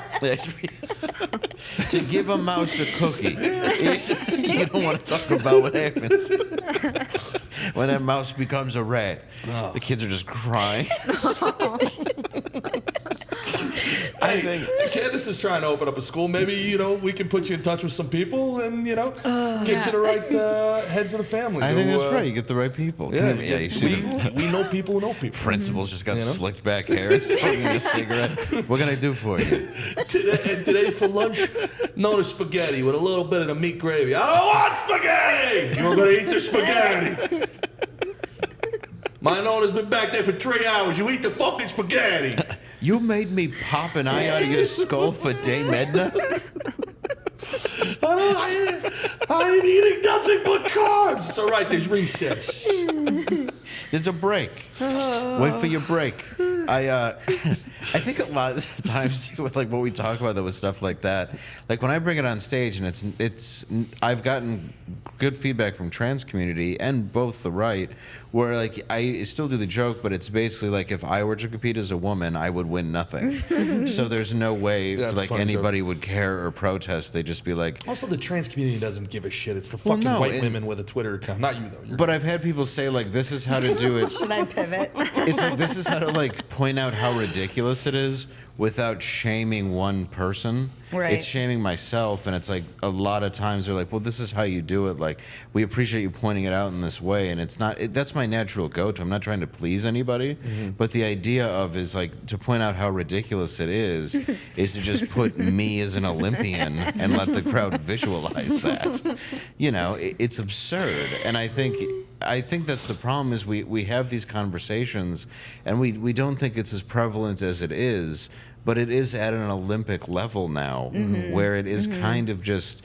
To give a mouse a cookie. You don't want to talk about what happens when that mouse becomes a rat. Oh. The kids are just crying. I think Candace is trying to open up a school. Maybe, we can put you in touch with some people and, get you the right heads of the family. I think that's right. You get the right people. Yeah, You see we know people who know people. principal's just got slicked back hair and smoking a cigarette. What can I do for you? Today for lunch, no spaghetti with a little bit of the meat gravy. I don't want spaghetti! You're going to eat the spaghetti. My owner's been back there for 3 hours. You eat the fucking spaghetti. You made me pop an eye out of your skull for Dame Edna? I'm eating nothing but carbs. It's all right. There's recess. There's a break. Wait for your break. I think a lot of times, like what we talk about, with stuff like that, like when I bring it on stage, and it's I've gotten good feedback from trans community and both the right, where like I still do the joke, but it's basically like if I were to compete as a woman, I would win nothing. So there's no way like anybody would care or protest. They'd just be like. Also, the trans community doesn't give a shit. It's the fucking white women with a Twitter account. Not you though. But I've had people say like, this is how to do it. Should I pivot? It's like this is how to like point out how ridiculous it is without shaming one person. Right. It's shaming myself, and it's like a lot of times they're like, well, this is how you do it. Like, we appreciate you pointing it out in this way, and it's not. That's my natural go-to. I'm not trying to please anybody, but the idea of is like to point out how ridiculous it is to just put me as an Olympian and let the crowd visualize that. It's absurd, and I think that's the problem is we have these conversations and we don't think it's as prevalent as it is, but it is at an Olympic level now where it is kind of just,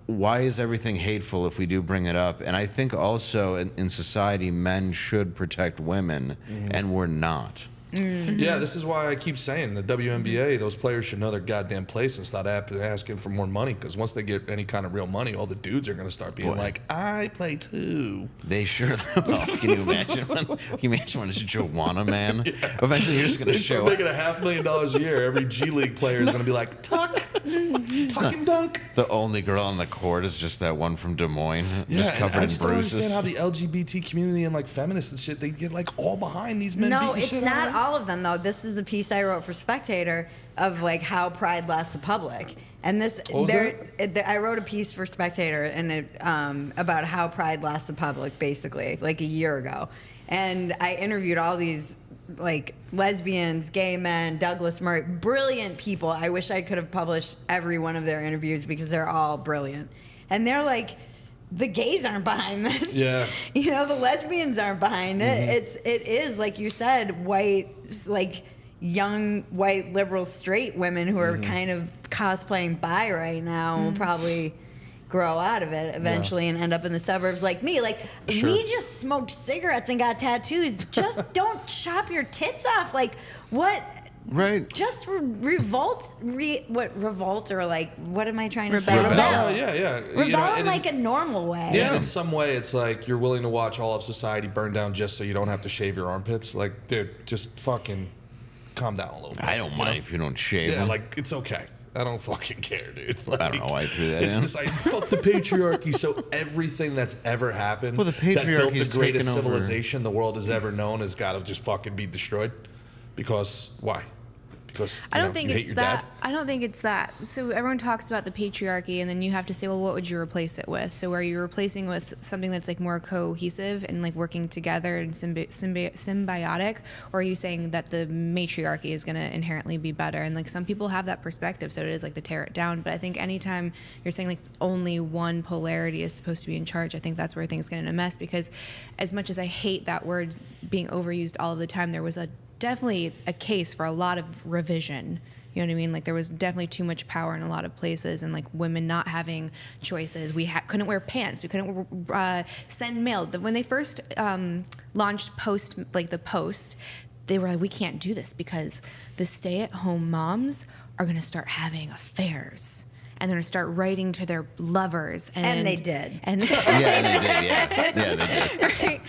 why is everything hateful if we do bring it up? And I think also in society, men should protect women and we're not. Yeah, this is why I keep saying the WNBA, those players should know their goddamn place and start asking for more money, because once they get any kind of real money, all the dudes are going to start being like, I play too. They sure. Oh, can you imagine? Can you imagine when it's Joanna, man? Yeah. Eventually, you're just going to show up. Making $500,000 a year. Every G League player is going to be like, tuck and dunk. The only girl on the court is just that one from Des Moines, just covered I in just bruises. don't understand how the LGBT community and like feminists and shit, they get like all behind these men. No, beating it's shit not out of them. all of them though. This is the piece I wrote for Spectator of like how pride lasts the public. And this, I wrote a piece for Spectator and it about how pride lasts the public, basically, like a year ago. And I interviewed all these like lesbians, gay men, Douglas Murray, brilliant people. I wish I could have published every one of their interviews because they're all brilliant. And they're like, the gays aren't behind this. Yeah. The lesbians aren't behind it. It is, like you said, white, like young white liberal straight women who are kind of cosplaying bi right now and will probably grow out of it eventually and end up in the suburbs like me. Like, we just smoked cigarettes and got tattoos. Just don't chop your tits off. Like, what? Right. Just revolt or like, what am I trying to say? Rebel. Yeah. Rebel in like a normal way. Yeah, in some way, it's like you're willing to watch all of society burn down just so you don't have to shave your armpits. Like, dude, just fucking calm down a little bit. I don't mind if you don't shave. Yeah, like, it's okay. I don't fucking care, dude. Like, I don't know why I threw that it's in. just like, fuck the patriarchy. So everything that's ever happened Well, the that built the patriarchy's greatest taken over. civilization the world has ever known has got to just fucking be destroyed. Because, why? Because I don't think you hate it's your that. dad? I don't think it's that. So everyone talks about the patriarchy, and then you have to say, well, what would you replace it with? So are you replacing with something that's like more cohesive and like working together and symbiotic, or are you saying that the matriarchy is going to inherently be better? And like some people have that perspective, so it is like to tear it down. But I think anytime you're saying like only one polarity is supposed to be in charge, I think that's where things get in a mess. Because as much as I hate that word being overused all of the time, there was definitely a case for a lot of revision You know what I mean? Like there was definitely too much power in a lot of places, and like women not having choices. We couldn't wear pants. We couldn't send mail. When they first launched Post, like the Post, they were like, we can't do this because the stay-at-home moms are going to start having affairs. And they're going to start writing to their lovers. And they did. And they did, yeah, they did. Right?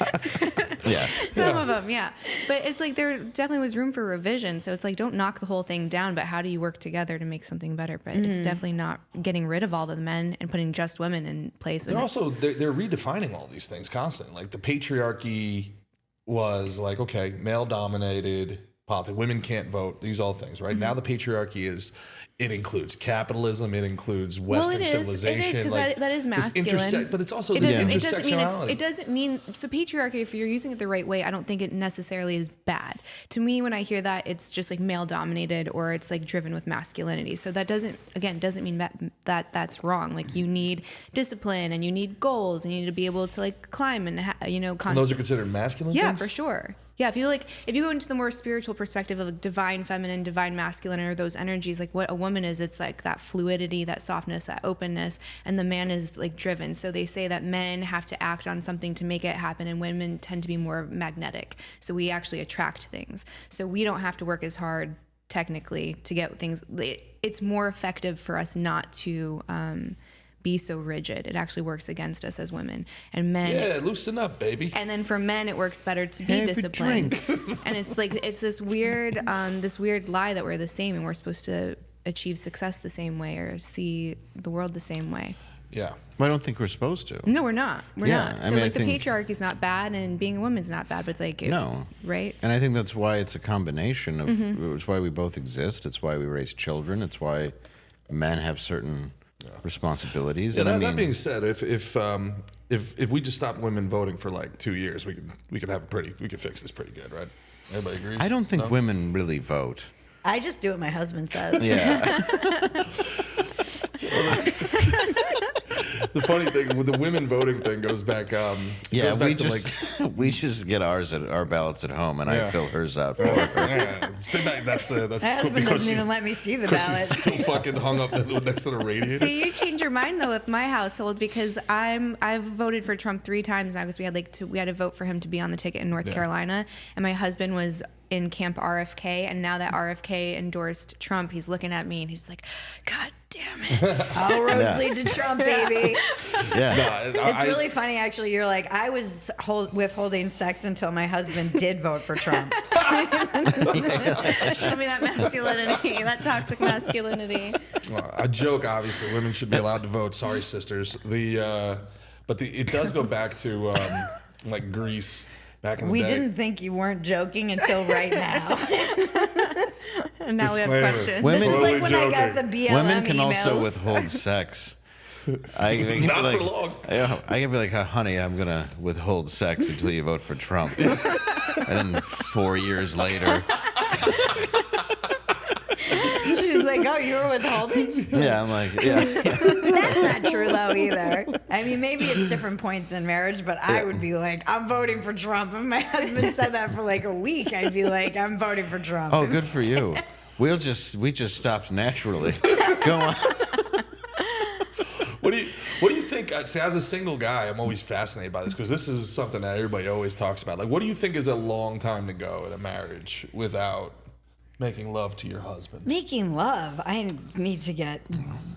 Yeah. Some of them, yeah. But it's like there definitely was room for revision. So it's like, don't knock the whole thing down, but how do you work together to make something better? But it's definitely not getting rid of all the men and putting just women in place. They're they're redefining all these things constantly. Like the patriarchy was like, okay, male-dominated politics. Women can't vote. These all things, right? Now the patriarchy is... It includes capitalism. It includes Western civilization. It is because like, that is masculine. But it's also this intersectionality. It doesn't mean so patriarchy. If you're using it the right way, I don't think it necessarily is bad. To me, when I hear that, it's just like male dominated or it's like driven with masculinity. So that doesn't mean that that's wrong. Like you need discipline and you need goals and you need to be able to like climb and And those are considered masculine. Yeah, things? for sure. Yeah, if you go into the more spiritual perspective of like divine feminine, divine masculine, or those energies, like what a woman is, it's like that fluidity, that softness, that openness, and the man is like driven. So they say that men have to act on something to make it happen, and women tend to be more magnetic. So we actually attract things. So we don't have to work as hard technically to get things. It's more effective for us not to be so rigid. It actually works against us as women. And men, yeah, loosen up, baby. And then for men, it works better to be disciplined. And it's like it's this weird lie that we're the same and we're supposed to achieve success the same way or see the world the same way. Yeah. Well, I don't think we're supposed to. No, we're not. We're not. So I mean, like the patriarchy is not bad and being a woman's not bad, but it's like no, right? And I think that's why it's a combination of. It's why we both exist. It's why we raise children. It's why men have certain responsibilities. Yeah, and that being said, if we just stop women voting for like 2 years, we could fix this pretty good, right? Everybody agrees? I don't think women really vote. I just do what my husband says. Yeah. The funny thing with the women voting thing goes back. We just get our ballots at home, and I fill hers out for her. Yeah, stay back. That's my husband doesn't even let me see the ballot. She's still fucking hung up next to the radiator. So you change your mind though with my household because I've voted for Trump 3 times now because we had to vote for him to be on the ticket in North Carolina, and my husband was in Camp RFK, and now that RFK endorsed Trump, he's looking at me and he's like, God damn it. All roads lead to Trump, baby. Yeah. It's really funny, actually. You're like, I was withholding sex until my husband did vote for Trump. Show me that masculinity, that toxic masculinity. Well, I joke, obviously, women should be allowed to vote. Sorry, sisters. It does go back to like Greece. Back in the day. We didn't think you weren't joking until right now. And now we have questions. This is like when I got the BLM Women can emails. also withhold sex. Not for long. I can be like, honey, I'm going to withhold sex until you vote for Trump. And then 4 years later. She's like, oh, you were withholding? Yeah, I'm like, yeah. That's not true, though, either. I mean, maybe it's different points in marriage, but I would be like, I'm voting for Trump. If my husband said that for like a week, I'd be like, I'm voting for Trump. Oh, good for you. We just stopped naturally. Go on. What do you think? See, as a single guy, I'm always fascinated by this because this is something that everybody always talks about. Like, what do you think is a long time to go in a marriage without making love to your husband? Making love? I need to get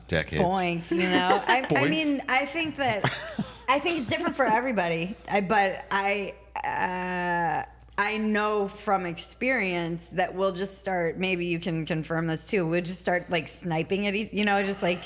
decades. Boinked, you know? I mean, I think it's different for everybody. But I know from experience that we'll just start, maybe you can confirm this too, we'll just start like sniping at each, just like,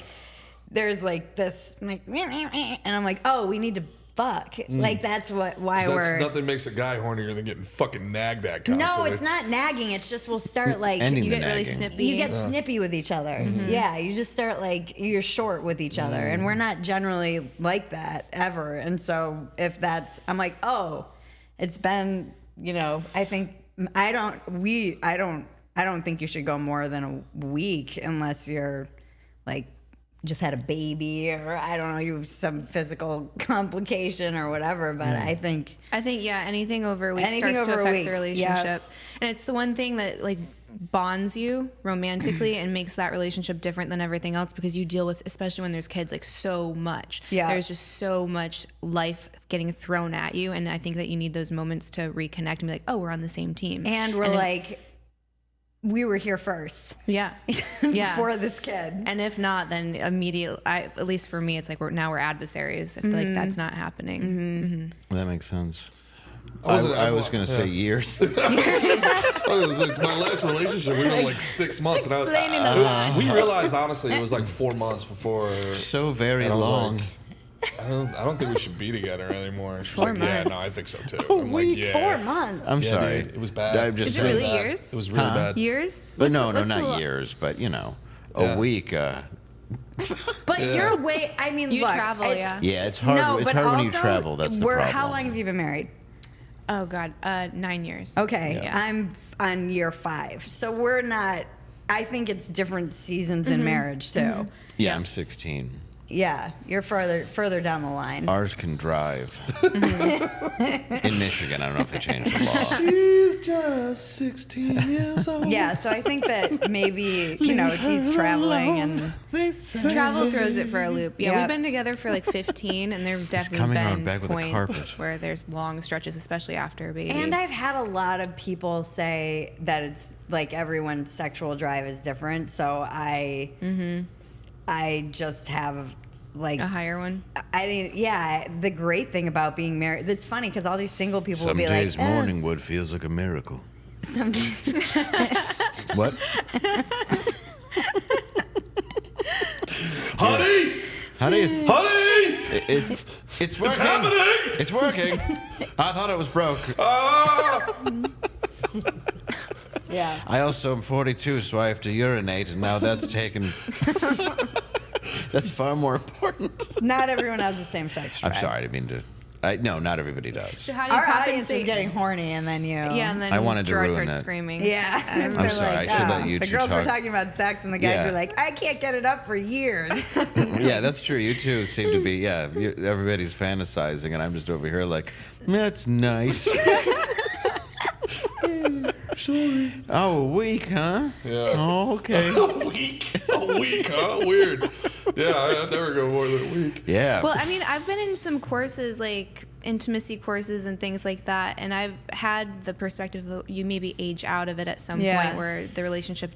there's like this, like, and I'm like, oh, we need to fuck. Like that's nothing makes a guy hornier than getting fucking nagged at constantly. No, it's not nagging. It's just we'll start like you get really snippy. You get snippy with each other. Mm-hmm. Yeah, you just start like you're short with each other, and we're not generally like that ever. And so if that's, I'm like, oh, it's been, I think I don't think you should go more than a week unless you're like just had a baby or I don't know, you have some physical complication or whatever, but I think yeah, anything over a week starts to affect the relationship. Yep. And it's the one thing that like bonds you romantically and makes that relationship different than everything else, because you deal with, especially when there's kids, like so much. Yeah. There's just so much life getting thrown at you, and I think that you need those moments to reconnect and be like, oh, we're on the same team. And we're we were here first. Yeah. Before this kid. And if not, then immediately, at least for me, it's like we're adversaries. If like that's not happening. That makes sense. I was going to say years. My last relationship, we were like 6 months. Explaining a lot. We realized, honestly, it was like 4 months before. So very and I was long. like, I don't think we should be together anymore. She's 4 like, yeah, months. no, I think so too. I'm like, yeah. 4 months. I'm Yeah, sorry. dude, it was bad. I'm just Is it saying. really bad. years? It was really bad. Years? But no, What's not the- years, but Yeah. a week. But you're way. I mean, You look, travel, it's- yeah. Yeah, it's hard. No, it's but hard when you also, travel. That's the problem. How long have you been married? Oh God, 9 years. Okay, Yeah. I'm on year 5, so we're not. I think it's different seasons in marriage too. Yeah, I'm 16. Yeah, you're further down the line. Ours can drive. In Michigan, I don't know if they changed the law. She's just 16 years old. Yeah, so I think that maybe he's traveling and Travel throws it for a loop. Yeah, Yep. we've been together for like 15, and there've definitely coming around been back with a points carpet. where there's long stretches, especially after a baby. And I've had a lot of people say that it's like everyone's sexual drive is different. So I just have like a higher one. I mean, yeah. The great thing about being married, that's funny because all these single people Some will be days like, morning wood feels like a miracle. some days. What? Honey! Honey, Honey! it's working. happening! It's working. I thought it was broke. Ah! Yeah. I also am 42, so I have to urinate, and now that's taken. That's far more important. Not everyone has the same sex drive. I'm sorry, I didn't mean to. No, not everybody does. So how do you Our audience is compensate? getting horny, and then you. Yeah, and then I wanted to Gerard ruin starts it. screaming. Yeah. I'm sorry, I should let you The two girls were talk. talking about sex, and the guys Yeah. were like, I can't get it up for years. Yeah, that's true. You two seem to be. Yeah, everybody's fantasizing, and I'm just over here like, that's nice. Sorry. Oh, a week, huh? Yeah. Oh, okay. A week, huh? Weird. Yeah, I'd never go more than a week. Yeah. Well, I mean, I've been in some courses, like intimacy courses and things like that, and I've had the perspective that you maybe age out of it at some Yeah. point where the relationship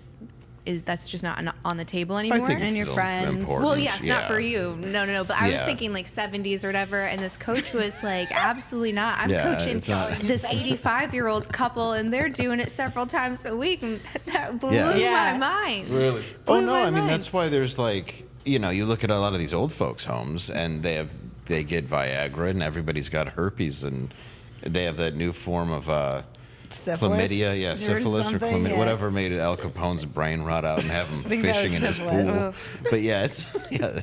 that's just not on the table anymore. I think And it's your still friends. important. Well, yeah, it's not yeah. for you. No. But I was Yeah. thinking like 70s or whatever, and this coach was like, absolutely not. I'm Yeah, coaching it's not- this 85-year-old couple, and they're doing it several times a week, and that blew Yeah. my mind. Really? Oh Blew no, my I mean mind. that's why there's like you look at a lot of these old folks' homes and they get Viagra and everybody's got herpes and they have that new form of Syphilis? chlamydia, yeah, Or syphilis or something, chlamydia, yeah. whatever made Al Capone's brain rot out and have him think that fishing in was his syphilis. pool. But yeah, it's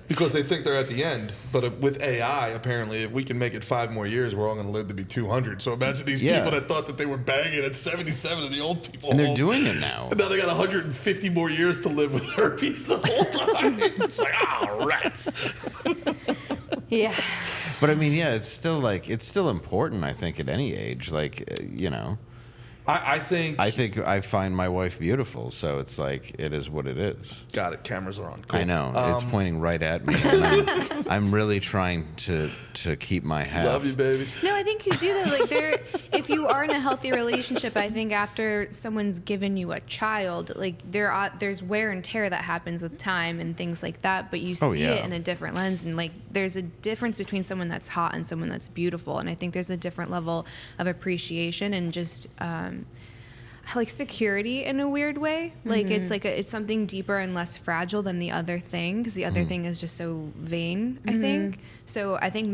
Because they think they're at the end. But with AI, apparently, if we can make it 5 more years, we're all going to live to be 200. So imagine these Yeah. people that thought that they were banging at 77 and the old people. and they're home. doing it now. And now they got 150 more years to live with herpes the whole time. It's like, rats. Yeah. But I mean, yeah, it's still important. I think at any age, I think. I find my wife beautiful, so it's like it is what it is. Got it. Cameras are on. Cool. I know it's pointing right at me. And I'm really trying to keep my half. Love you, baby. No, I think you do though. Like if you are in a healthy relationship, I think after someone's given you a child, like there's wear and tear that happens with time and things like that. But you see yeah. it in a different lens, and like there's a difference between someone that's hot and someone that's beautiful. And I think there's a different level of appreciation and just like security in a weird way. Like it's like it's something deeper and less fragile than the other thing, because the other thing is just so vain, I think. So I think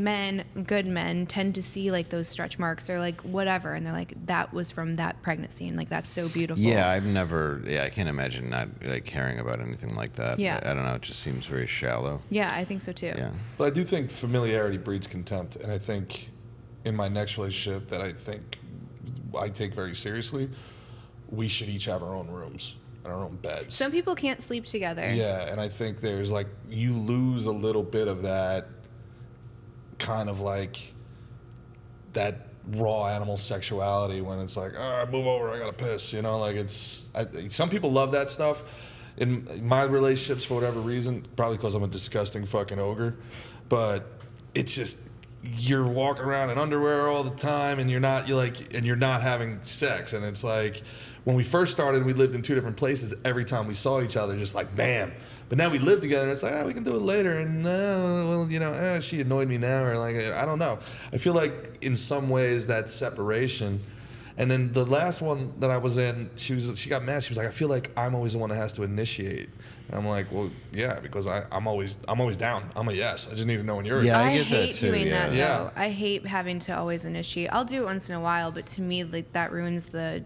good men tend to see like those stretch marks or like whatever, and they're like, that was from that pregnancy, and like that's so beautiful. Yeah, I can't imagine not like caring about anything like that. Yeah. I don't know. It just seems very shallow. Yeah, I think so too. Yeah. But I do think familiarity breeds contempt. And I think in my next relationship that I think I take very seriously, we should each have our own rooms and our own beds. Some people can't sleep together. Yeah, and I think there's like, you lose a little bit of that kind of like, that raw animal sexuality when it's like, all right, move over, I gotta piss. You know, like some people love that stuff. In my relationships, for whatever reason, probably because I'm a disgusting fucking ogre, but it's just you're walking around in underwear all the time, and you're not having sex, and it's like when we first started, we lived in two different places. Every time we saw each other, just like bam. But now we live together, and it's like, we can do it later, and she annoyed me now, or like I don't know. I feel like in some ways that separation. And then the last one that I was in, she got mad. She was like, I feel like I'm always the one that has to initiate. And I'm like, well, yeah, because I'm always down. I'm a yes. I just need to know when you're. Yeah, I get that hate too, doing that though. Yeah. I hate having to always initiate. I'll do it once in a while, but to me, like that ruins the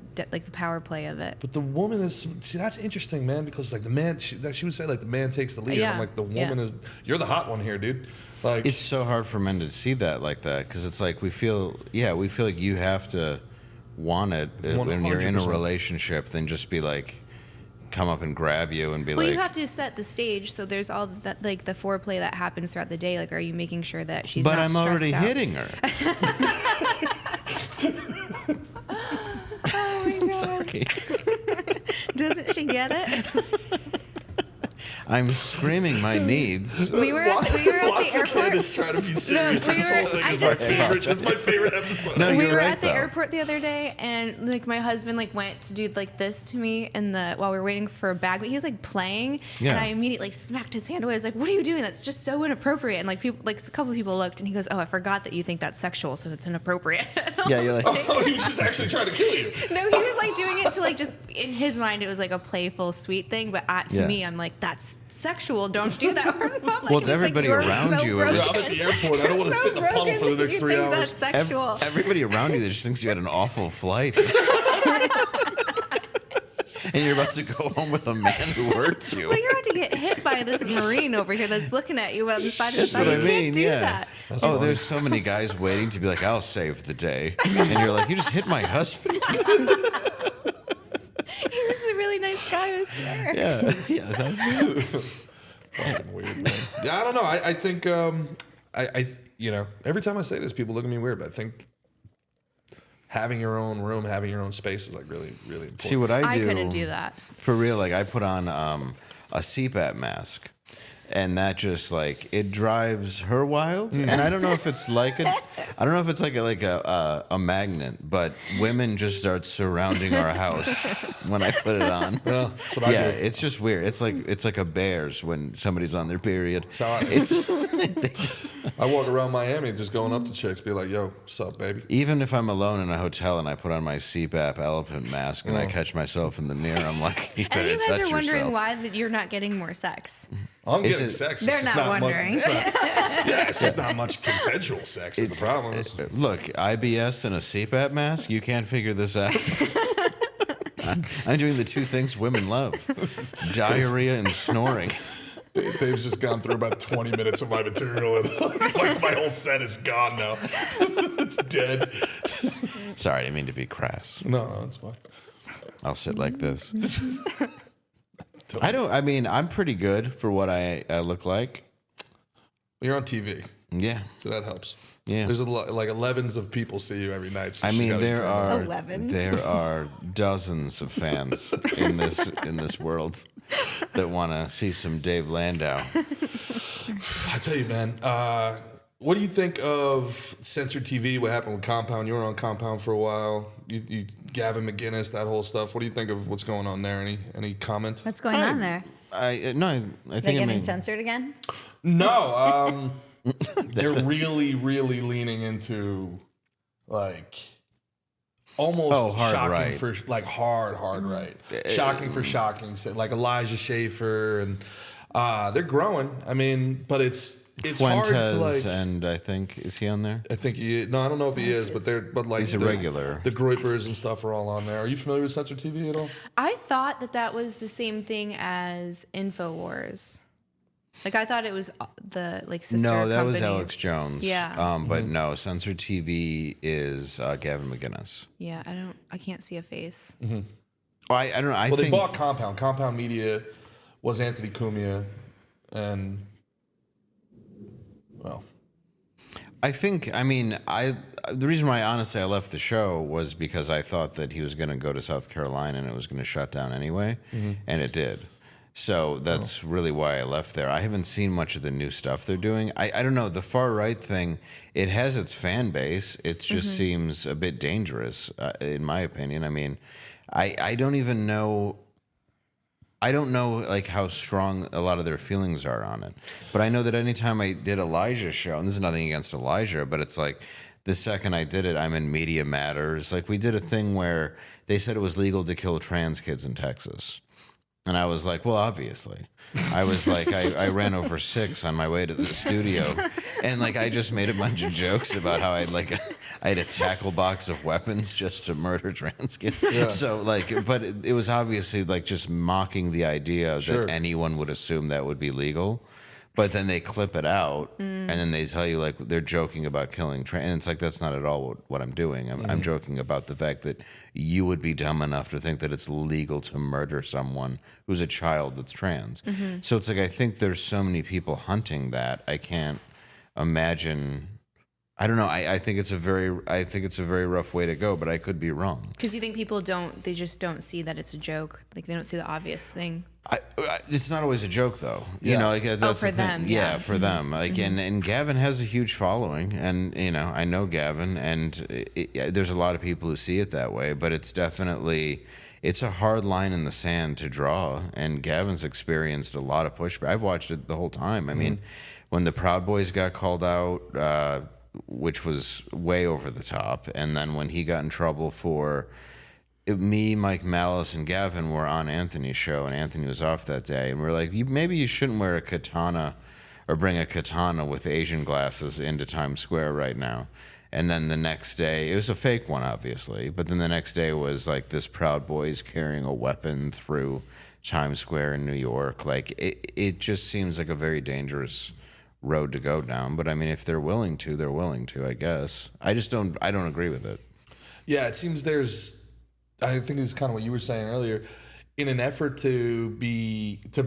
power play of it. But the woman that's interesting, man, because like the man, she would say like the man takes the lead. Yeah. I'm like, the woman you're the hot one here, dude. Like It's so hard for men to see that like that because it's like we feel like you have to want it when you're in a 100%. relationship, then just be like, come up and grab you and be Well, like, you have to set the stage, so there's all that, like the foreplay that happens throughout the day. Like, are you making sure that she's but not I'm already stressed out? hitting her. Oh my God. Sorry. Doesn't she get it? I'm screaming my needs. We were at the airport. Candace trying to be serious. we This were- whole thing I is just my can't. favorite. It's my favorite episode. No, We you're were right, at the though. airport the other day, and like my husband like went to do like this to me while we were waiting for a bag, but he was like playing, Yeah. and I immediately like smacked his hand away. I was like, "What are you doing? That's just so inappropriate." And like people, like a couple of people looked, and he goes, "Oh, I forgot that you think that's sexual, so it's inappropriate." Yeah, you're like, Oh, he was just actually trying to kill you. No, he was like doing it to like just in his mind it was like a playful, sweet thing, but to Yeah. me, I'm like, that's sexual. Don't do that. Like, Well, it's he's like, everybody "You're around so you. broken." Yeah, I'm at the airport. I don't want to So sit in a puddle broken for the that next you 3 think hours. That's sexual. everybody around you that just thinks you had an awful flight. And you're about to go home with a man who hurt you. So you're about to get hit by this Marine over here that's looking at you on the side of the That's side. what You I mean, can't do yeah. that. Oh, there's so many guys waiting to be like, I'll save the day. And you're like, you just hit my husband. He was a really nice guy, I swear. Yeah. Fucking weird, man. Yeah, I don't know. I think every time I say this, people look at me weird. But I think having your own room, having your own space is like really, really important. See, what I do. I couldn't do that. For real, like I put on a CPAP mask. And that just like it drives her wild, and I don't know if it's like a magnet, but women just start surrounding our house when I put it on. Yeah, that's what I do. It's just weird. It's like a bear's when somebody's on their period. So I walk around Miami just going up to chicks, be like, "Yo, what's up, baby?" Even if I'm alone in a hotel and I put on my CPAP elephant mask and I catch myself in the mirror, I'm like, you And better you guys touch are wondering yourself. why that you're not getting more sex. I'm Is getting it- sex. They're It's just not much- wondering. it's just not much consensual sex. Is the problem? Look, IBS and a CPAP mask, you can't figure this out. I'm doing the two things women love: diarrhea and snoring. Dave's just gone through about 20 minutes of my material, and like my whole set is gone now. It's dead. Sorry, I didn't mean to be crass. No, it's fine. I'll sit like this. I'm pretty good for what I look like. You're on TV, Yeah. so that helps. Yeah. There's like 11s of people see you every night. So I she's mean, gotta there turn are 11s. there are dozens of fans in this world that want to see some Dave Landau. I tell you, man. What do you think of Censored TV? What happened with Compound? You were on Compound for a while. You Gavin McGinnis, that whole stuff. What do you think of what's going on there? Any comment? What's going on there? I They think I getting mean censored again? No. They're really, really leaning into like almost hard shocking right. for like hard right. Shocking for shocking. So, like Elijah Schaefer and they're growing. I mean, but it's hard to Fuentes like. and I think is he on there? I think I don't know if he is, but like He's a regular. The Groypers and stuff are all on there. Are you familiar with Censored TV at all? I thought that was the same thing as InfoWars. Like I thought it was the like sister. No, that was companies. Alex Jones. Yeah. But no, Censored TV is Gavin McGinnis. Yeah, I can't see a face. Well, I don't know. I Well, they think bought Compound. Compound Media was Anthony Cumia, and well, I think, I mean, the reason why honestly I left the show was because I thought that he was going to go to South Carolina and it was going to shut down anyway, and it did. So that's really why I left there. I haven't seen much of the new stuff they're doing. I don't know, the far right thing, it has its fan base. It just seems a bit dangerous, in my opinion. I mean, I don't even know. I don't know like how strong a lot of their feelings are on it, but I know that anytime I did Elijah's show, and this is nothing against Elijah, but it's like the second I did it, I'm in Media Matters. Like we did a thing where they said it was legal to kill trans kids in Texas. And I was like, well, obviously. I was like, I ran over 6 on my way to the studio. And like, I just made a bunch of jokes about how I had a tackle box of weapons just to murder trans kids. Yeah. So like, but it was obviously like just mocking the idea that anyone would assume that would be legal. But then they clip it out, and then they tell you like they're joking about killing trans. And it's like that's not at all what I'm doing. I'm joking about the fact that you would be dumb enough to think that it's legal to murder someone who's a child that's trans. So it's like I think there's so many people hunting that I can't imagine. I don't know. I think it's a very rough way to go, but I could be wrong. Because you think people they just don't see that it's a joke. Like they don't see the obvious thing. It's not always a joke, though. You know, like that's for them. Yeah, for them. Like, and Gavin has a huge following, and you know, I know Gavin, and there's a lot of people who see it that way. But it's definitely a hard line in the sand to draw, and Gavin's experienced a lot of pushback. I've watched it the whole time. I mean, when the Proud Boys got called out, which was way over the top, and then when he got in trouble for. Me, Mike Malice, and Gavin were on Anthony's show, and Anthony was off that day, and we're like, maybe you shouldn't wear a katana or bring a katana with Asian glasses into Times Square right now. And then the next day, it was a fake one, obviously, but then the next day was like this Proud Boys carrying a weapon through Times Square in New York. Like, it just seems like a very dangerous road to go down. But I mean, if they're willing to, they're willing to, I guess. I don't agree with it. Yeah, it seems I think it's kind of what you were saying earlier, in an effort to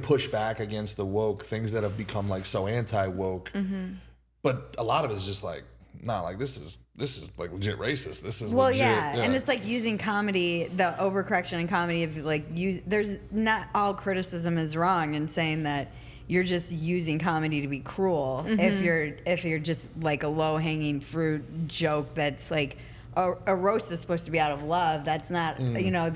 push back against the woke things that have become like so anti-woke. But a lot of it is just like, like this is like legit racist. This is legit. And it's like using comedy, the overcorrection in comedy of like there's not all criticism is wrong in saying that you're just using comedy to be cruel. If you're just like a low-hanging fruit joke that's like. A roast is supposed to be out of love. That's not, you know,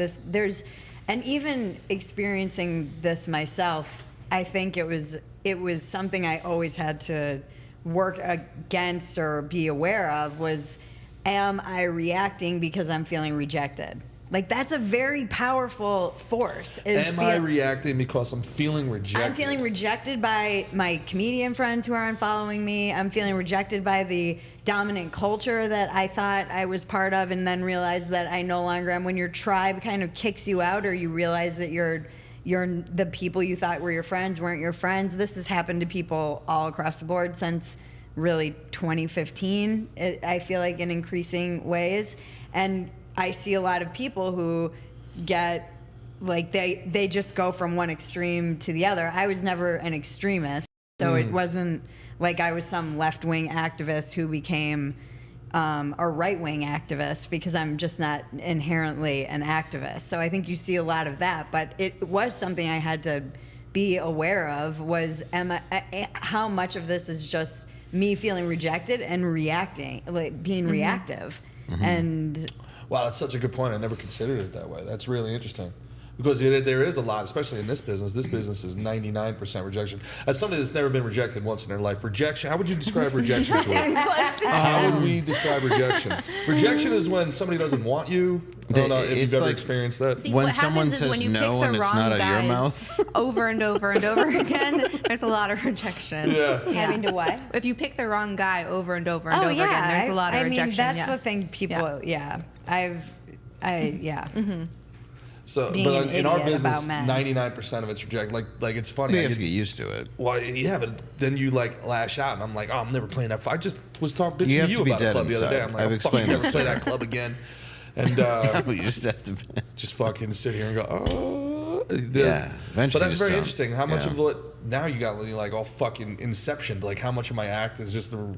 and even experiencing this myself, I think it was something I always had to work against or be aware of was, am I reacting because I'm feeling rejected? Like, that's a very powerful force. Am I reacting because I'm feeling rejected? I'm feeling rejected by my comedian friends who aren't following me. I'm feeling rejected by the dominant culture that I thought I was part of and then realized that I no longer am. When your tribe kind of kicks you out or you realize that you're the people you thought were your friends weren't your friends. This has happened to people all across the board since really 2015, I feel like, in increasing ways. And I see a lot of people who get, like, they just go from one extreme to the other. I was never an extremist, so it wasn't like I was some left-wing activist who became a right-wing activist, because I'm just not inherently an activist. So I think you see a lot of that, but it was something I had to be aware of, was how much of this is just me feeling rejected and reacting, like being reactive. And wow, that's such a good point. I never considered it that way. That's really interesting. Because there is a lot, especially in this business. This business is 99% rejection. As somebody that's never been rejected once in their life, rejection, how would you describe rejection to us? How would we describe rejection? Rejection is when somebody doesn't want you. I don't know if you've ever experienced that. See, when what someone happens is says when you no pick and the it's wrong not out of your guys mouth. over and over and over again, there's a lot of rejection. having to what? If you pick the wrong guy over and over and over again, there's a lot of rejection. I mean, that's the thing people, So, being but an in our idiot business, about men. 99% of it's reject. Like it's funny. You have to get used to it. Well, yeah, but then you like lash out, and I'm like, oh, I'm never playing that. I just was talking bitching to you about a club the other day. I'm like, I've I'll fucking explained never this. play that club again. And You just have to. just fucking sit here and go, oh. Yeah, eventually But that's you very just don't. interesting. How much Yeah. of it now you got like all fucking inception? Like how much of my act is just the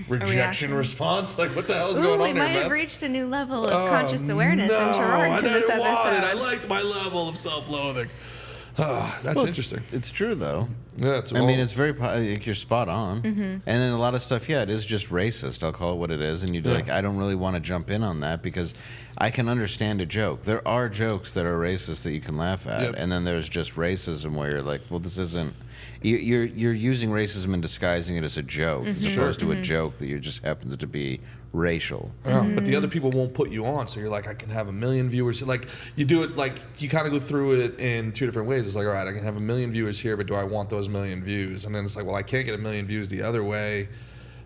rejection response. Like, what the hell is going on we here, might have man? reached a new level of conscious awareness in Gerard I for this didn't want it. episode. I liked my level of self-loathing. That's interesting. It's true though. Yeah, I mean, it's very like, you're spot on. And then a lot of stuff, it is just racist. I'll call it what it is. And you'd be like, I don't really want to jump in on that because I can understand a joke. There are jokes that are racist that you can laugh at, and then there's just racism where you're like, well, this isn't. You're using racism and disguising it as a joke as opposed to a joke that just happens to be racial. But the other people won't put you on, so you're like, I can have 1 million viewers. Like, you do it, like, you kind of go through it in 2 different ways. It's like, all right, I can have 1 million viewers here, but do I want those 1 million views? And then it's like, well, I can't get 1 million views the other way.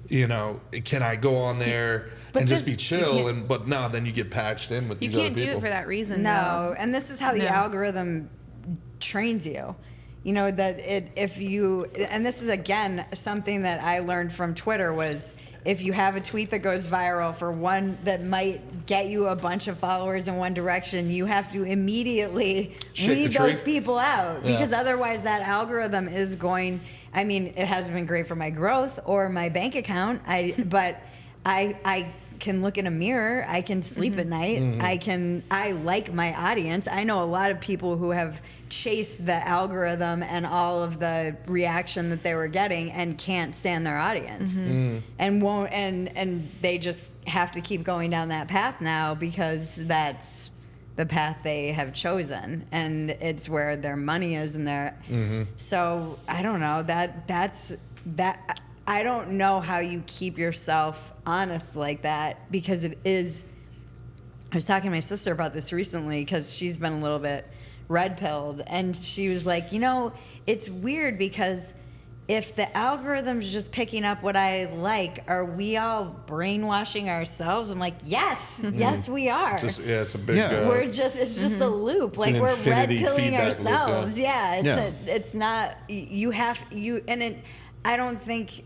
You know, can I go on there and just be chill? But no, then you get patched in with these other people. You can't do it for that reason. No, and this is how the algorithm trains you. You know, that if you, and this is again something that I learned from Twitter, was if you have a tweet that goes viral for one that might get you a bunch of followers in one direction, you have to immediately weed those people out, because otherwise that algorithm is going, I mean, it hasn't been great for my growth or my bank account, but I can look in a mirror, I can sleep at night, I like my audience. I know a lot of people who have chased the algorithm and all of the reaction that they were getting and can't stand their audience and won't, and they just have to keep going down that path now because that's the path they have chosen and it's where their money is and their so I don't know, that's I don't know how you keep yourself honest like that, because it is, I was talking to my sister about this recently because she's been a little bit red-pilled, and she was like, you know, it's weird because if the algorithm's just picking up what I like, are we all brainwashing ourselves? I'm like, yes, yes we are. It's a big... we're just, it's just a loop. Like, we're red-pilling ourselves. It's not, I don't think,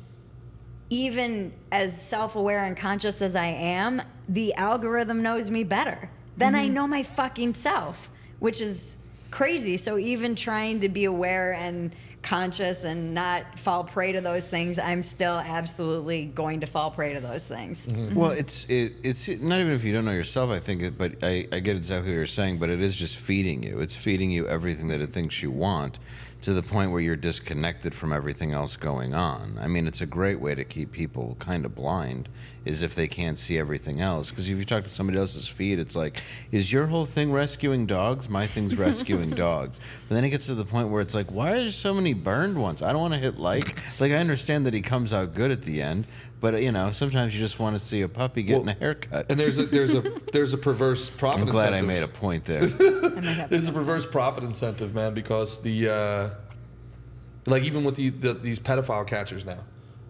even as self-aware and conscious as I am, the algorithm knows me better than I know my fucking self, which is crazy. So even trying to be aware and conscious and not fall prey to those things, I'm still absolutely going to fall prey to those things. Well, it's not even if you don't know yourself, I think, but I get exactly what you're saying, but it is just feeding you. It's feeding you everything that it thinks you want, to the point where you're disconnected from everything else going on. I mean, it's a great way to keep people kind of blind, is if they can't see everything else. Because if you talk to somebody else's feed, it's like, is your whole thing rescuing dogs? My thing's rescuing dogs. But then it gets to the point where it's like, why are there so many burned ones? I don't want to hit like. Like, I understand that he comes out good at the end, but you know, sometimes you just want to see a puppy getting a haircut. And there's a perverse profit incentive. I'm glad I made a point there. There's a perverse profit incentive, man, because the like, even with these pedophile catchers now,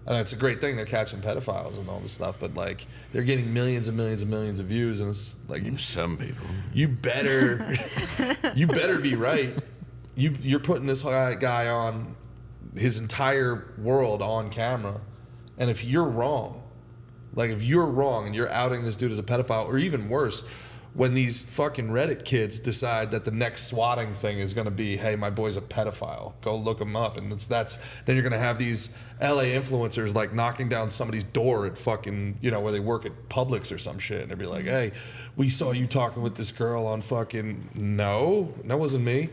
and it's a great thing they're catching pedophiles and all this stuff, but like, they're getting millions and millions and millions of views, and it's like, some people, you better be right. You're putting this guy on his entire world on camera, and if you're wrong, and you're outing this dude as a pedophile, or even worse, when these fucking Reddit kids decide that the next swatting thing is going to be, hey, my boy's a pedophile, go look him up, and then you're going to have these LA influencers like knocking down somebody's door at fucking, you know, where they work at Publix or some shit, and they'll be like, hey, we saw you talking with this girl on fucking, no, that wasn't me.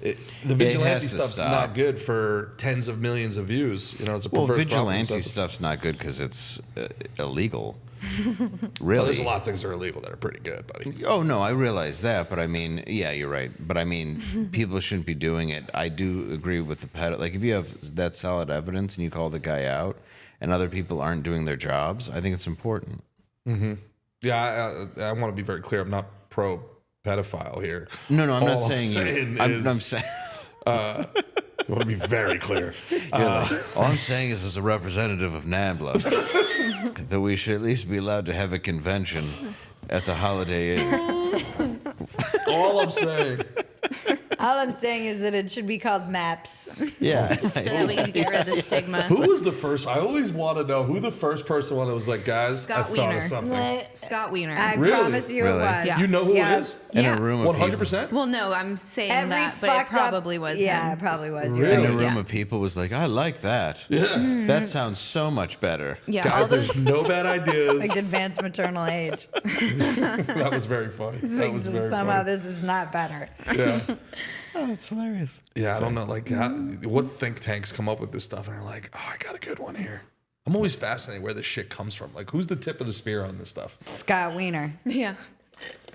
The vigilante stuff's not good for tens of millions of views. You know, it's a perverse vigilante stuff's not good because it's illegal. Really? Well, there's a lot of things that are illegal that are pretty good, buddy. Oh, no, I realize that, but I mean, yeah, you're right. But I mean, people shouldn't be doing it. I do agree with the pedo. Like, if you have that solid evidence and you call the guy out and other people aren't doing their jobs, I think it's important. Yeah, I want to be very clear. I'm not pro pedophile here. No, I'm not saying you. I'm saying. I want to be very clear. All I'm saying is, as a representative of NABLA, that we should at least be allowed to have a convention at the Holiday Inn. All I'm saying All I'm saying is that it should be called MAPS. Yeah. So that we can get rid of the stigma. Who was the first? I always want to know who the first person was that was like, guys, Scott I thought Weiner. of something. Scott Weiner. I Really? promise you Really? it was. Yeah. You know who Yeah. it is? In Yeah. a room of 100%? Well, no, I'm saying Every that, but it fucked up- probably was Yeah, it him. probably was. Really? You're In a right. room Yeah. of people was like, I like that. Yeah. That sounds so much better. Yeah, all Guys, those. there's no bad ideas. Like advanced maternal age. That was very funny. That was very Somehow funny. this is not better. Yeah. Oh, that's hilarious. Yeah, I don't know, like, what think tanks come up with this stuff and are like, oh, I got a good one here. I'm always fascinated where this shit comes from. Like, who's the tip of the spear on this stuff? Scott Weiner. Yeah.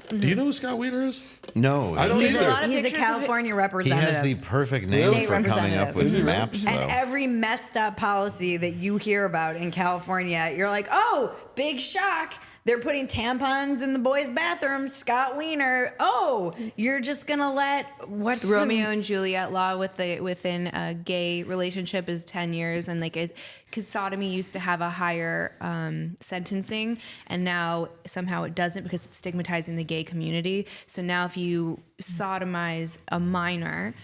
Do you know who Scott Weiner is? No. I don't There's either. a lot of He's a pictures of it. California He representative. has the perfect name State for coming up representative. with Is he really? maps, though. And every messed up policy that you hear about in California, you're like, oh, big shock. They're putting tampons in the boys' bathrooms. Scott Weiner. Oh, you're just gonna let what's Romeo and Juliet law within a gay relationship is 10 years, and like it, because sodomy used to have a higher sentencing, and now somehow it doesn't because it's stigmatizing the gay community. So now if you sodomize a minor,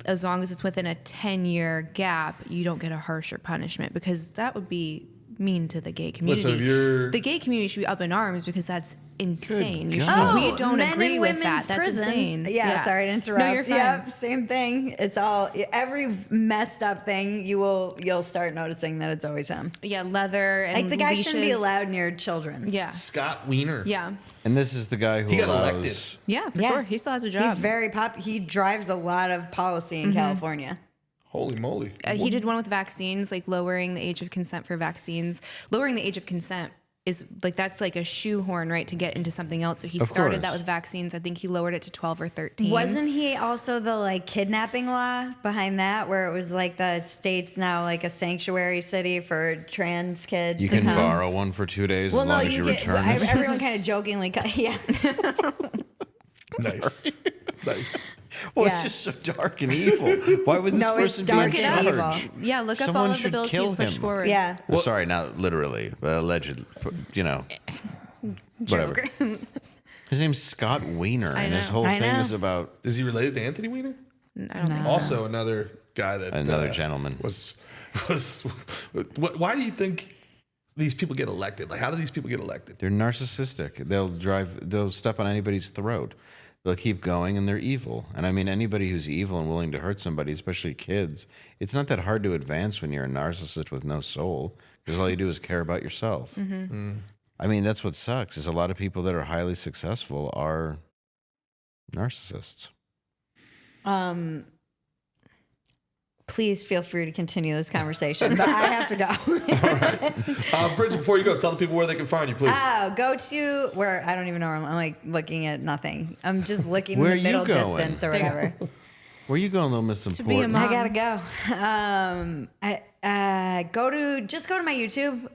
as long as it's within a 10-year gap, you don't get a harsher punishment, because that would be mean to the gay community. if you're- The gay community should be up in arms because that's insane. You should, God. we don't men agree and with that. women's That's prisons. insane. Yeah, sorry to interrupt. No, you're fine. Yep, same thing. It's all every messed up thing. You'll start noticing that it's always him. Yeah, leather and Like the guy shouldn't be leashes. allowed near children. Yeah, Scott Weiner. yeah, And this is the guy who He got allows... elected. yeah, for Yeah. sure. He still has a job. He's very He drives a lot of policy in California. Holy moly. He did one with vaccines, like lowering the age of consent for vaccines. Lowering the age of consent is like, that's like a shoehorn, right, to get into something else. So he Of started that course. with vaccines. I think he lowered it to 12 or 13. Wasn't he also the like kidnapping law behind that, where it was like the state's now like a sanctuary city for trans kids? You to can come? borrow one for 2 days as long as you return it. Everyone kind of jokingly, yeah. Nice. Nice. Well, Yeah. it's just so dark and evil. Why would this No, it's person be in dark and evil. charge? Yeah, look up Someone all of the should bills kill he's pushed him. forward. Yeah. Well, sorry, not literally, but allegedly. You know, whatever. Joke. His name's Scott Weiner, and his know. whole I thing know. is about Is he related to Anthony Weiner? I don't think so. Also, another guy that another gentleman. was. Why do you think these people get elected? Like, how do these people get elected? They're narcissistic. They'll step on anybody's throat. They'll keep going, and they're evil. And I mean, anybody who's evil and willing to hurt somebody, especially kids, it's not that hard to advance when you're a narcissist with no soul, because all you do is care about yourself. I mean, that's what sucks, is a lot of people that are highly successful are narcissists. Please feel free to continue this conversation, but I have to go. Bridget, before you go, tell the people where they can find you, please. Go to where I don't even know where I'm like looking at nothing. I'm just looking Where in the you middle going? distance or whatever. Where you going, little Miss To be a Important? mom. I gotta go. Just go to my YouTube.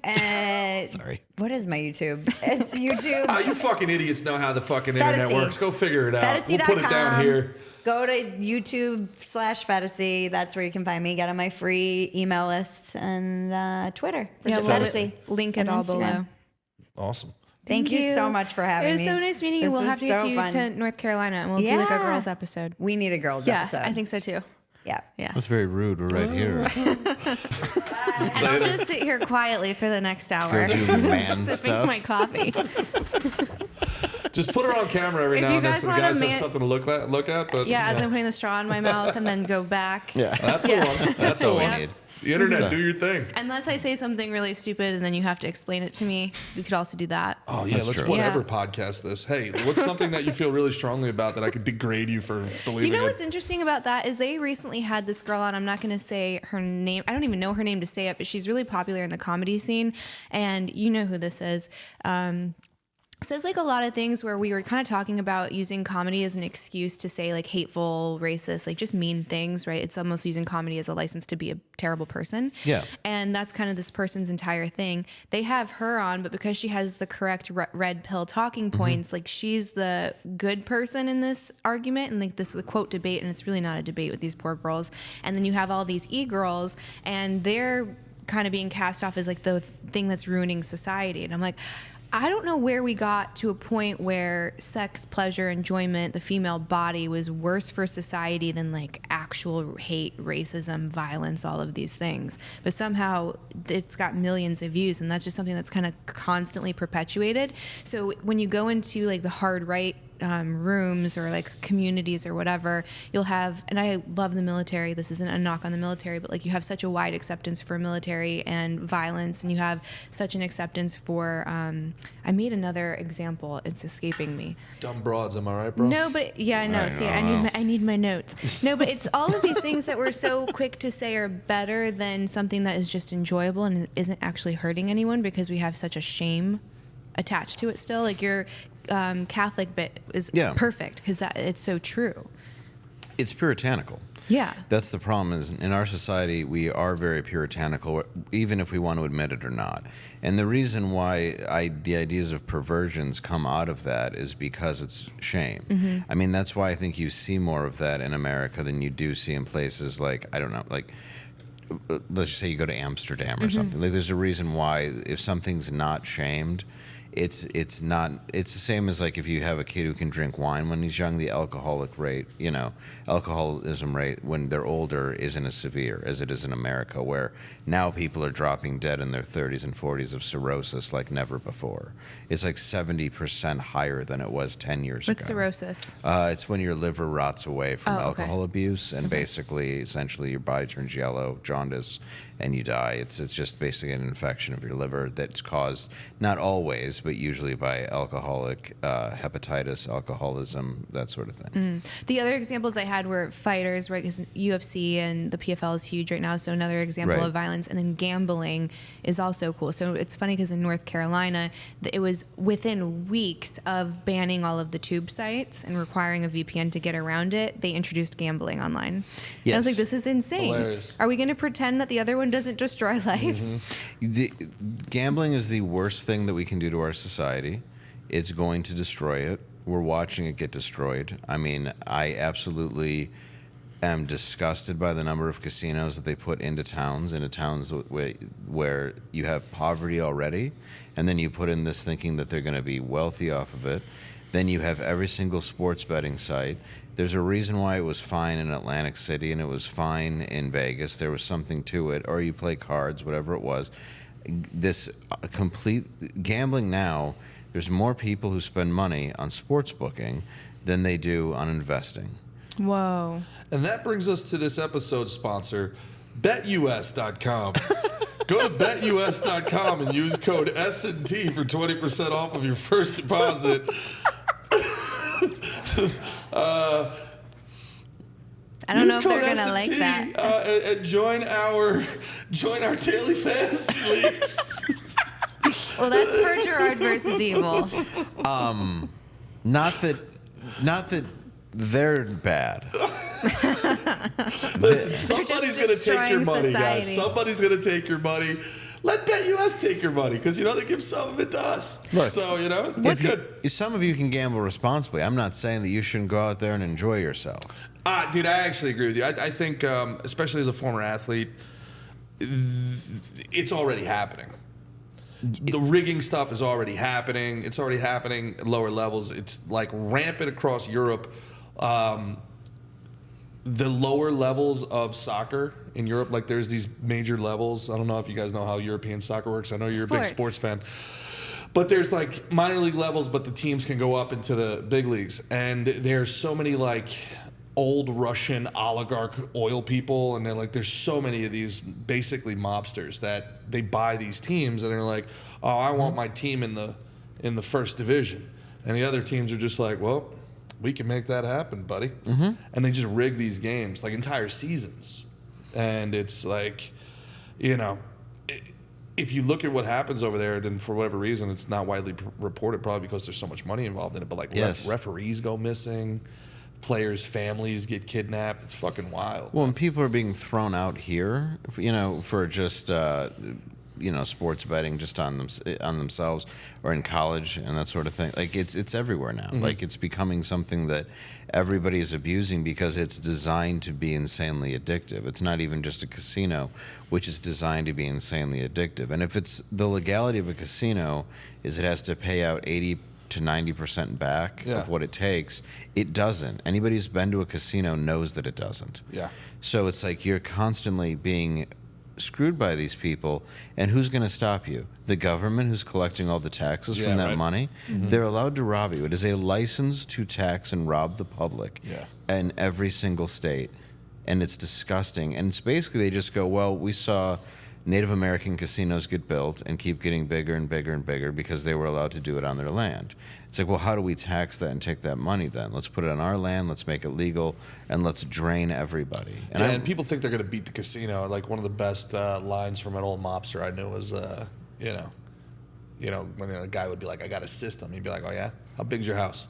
Sorry. What is my YouTube? It's YouTube. Oh, you fucking idiots know how the fucking internet Phetasy. works. Go figure it out. We'll Phetasy.com. put it down here. Go to YouTube/Phetasy. That's where you can find me. Get on my free email list and Twitter. Yeah, Bridget we'll Phetasy. link it And all Instagram. below. Awesome. Thank you so much for having It was me. so nice meeting you. This We'll was have to get so you fun. to North Carolina, and we'll do like a Yeah. girls episode. We need a girls Yeah, episode. I think so too. Yeah. Yeah. That's very rude. We're right here. I'll just sit here quietly for the next hour, Go do man sipping stuff. my coffee. Just put her on camera every If now you and then guys so the want a guys have man- something to look at. But Yeah, as I'm putting the straw in my mouth and then go back. Yeah, that's the one. that's all we Yeah. need. The internet, Yeah. do your thing. Unless I say something really stupid and then you have to explain it to me, you could also do that. Oh yeah, That's let's true. whatever Yeah. podcast this. Hey, what's something that you feel really strongly about that I could degrade you for believing You know in? what's interesting about that is they recently had this girl on. I'm not going to say her name. I don't even know her name to say it, but she's really popular in the comedy scene. And you know who this is. Says like a lot of things where we were kind of talking about using comedy as an excuse to say like hateful, racist, like just mean things, right? It's almost using comedy as a license to be a terrible person. Yeah. And that's kind of this person's entire thing. They have her on, but because she has the correct red pill talking points, like she's the good person in this argument and like this quote debate, and it's really not a debate with these poor girls. And then you have all these e-girls and they're kind of being cast off as like the thing that's ruining society. And I'm like, I don't know where we got to a point where sex, pleasure, enjoyment, the female body was worse for society than like actual hate, racism, violence, all of these things. But somehow it's got millions of views, and that's just something that's kind of constantly perpetuated. So when you go into like the hard right rooms or like communities or whatever, you'll have, and I love the military, this isn't a knock on the military, but like you have such a wide acceptance for military and violence, and you have such an acceptance for I made another example, it's escaping me. Dumb broads, am I right, bro? No, but yeah, no, see, I need my notes. No, but it's all of these things that we're so quick to say are better than something that is just enjoyable and isn't actually hurting anyone, because we have such a shame attached to it still. Like your Catholic bit is perfect because it's so true. It's puritanical. Yeah. That's the problem, is in our society, we are very puritanical, even if we want to admit it or not. And the reason why the ideas of perversions come out of that is because it's shame. Mm-hmm. I mean, that's why I think you see more of that in America than you do see in places like, I don't know, like, let's just say you go to Amsterdam or something. Like, there's a reason why if something's not shamed, it's the same as like if you have a kid who can drink wine when he's young, the alcoholism rate when they're older isn't as severe as it is in America, where now people are dropping dead in their 30s and 40s of cirrhosis like never before. It's like 70% higher than it was 10 years ago. What's cirrhosis? It's when your liver rots away from alcohol abuse, and basically, essentially, your body turns yellow, jaundice, and you die. It's just basically an infection of your liver that's caused, not always, but usually by alcoholic hepatitis, alcoholism, that sort of thing. The other examples I had were fighters, right? Because UFC and the PFL is huge right now, so another example of violence. And then gambling is also cool. So it's funny because in North Carolina, it was within weeks of banning all of the tube sites and requiring a VPN to get around it, they introduced gambling online. Yes. And I was like, this is insane. Hilarious. Are we going to pretend that the other one doesn't destroy lives? Gambling is the worst thing that we can do to our society. It's going to destroy it. We're watching it get destroyed. I mean, I absolutely am disgusted by the number of casinos that they put into towns where you have poverty already, and then you put in this thinking that they're going to be wealthy off of it. Then you have every single sports betting site. There's a reason why it was fine in Atlantic City and it was fine in Vegas. There was something to it. Or you play cards, whatever it was. This complete gambling now, there's more people who spend money on sports booking than they do on investing. Whoa. And that brings us to this episode's sponsor, BetUS.com. Go to BetUS.com and use code S&T for 20% off of your first deposit. I don't know if they're gonna like that. And join our daily fantasy leagues. Well, that's for Gerard versus Evil. Not that they're bad. Listen, somebody's going to take your money, society. guys. Somebody's going to take your money. Let BetUS take your money, because, they give some of it to us. Look, so, it's good. Some of you can gamble responsibly. I'm not saying that you shouldn't go out there and enjoy yourself. Dude, I actually agree with you. I think, especially as a former athlete, it's already happening. The rigging stuff is already happening. It's already happening at lower levels. It's like rampant across Europe. The lower levels of soccer in Europe, like there's these major levels. I don't know if you guys know how European soccer works. I know you're a big sports fan. But there's like minor league levels, but the teams can go up into the big leagues. And there's so many like old Russian oligarch oil people, and there's so many of these basically mobsters that they buy these teams and they're like, oh, I want my team in the first division. And the other teams are just like, well, we can make that happen, buddy. Mm-hmm. And they just rig these games, like entire seasons. And it's like, if you look at what happens over there, then for whatever reason, it's not widely reported, probably because there's so much money involved in it. But like referees go missing, players' families get kidnapped. It's fucking wild. Well, and people are being thrown out here, for just sports betting just on themselves or in college and that sort of thing. Like it's everywhere now. Like it's becoming something that everybody is abusing because it's designed to be insanely addictive. It's not even just a casino, which is designed to be insanely addictive. And if it's the legality of a casino is it has to pay out 80 to 90% back of what it takes, it doesn't. Anybody who's been to a casino knows that it doesn't. Yeah. So it's like you're constantly being screwed by these people, and who's going to stop you? The government, who's collecting all the taxes from that money. They're allowed to rob you. It is a license to tax and rob the public in every single state, and it's disgusting. And it's basically they just go, well, we saw Native American casinos get built and keep getting bigger and bigger and bigger because they were allowed to do it on their land. It's like, well, how do we tax that and take that money then? Let's put it on our land, let's make it legal, and let's drain everybody. And people think they're going to beat the casino. Like one of the best lines from an old mobster I knew was, when a guy would be like, I got a system. He'd be like, oh yeah? How big's your house?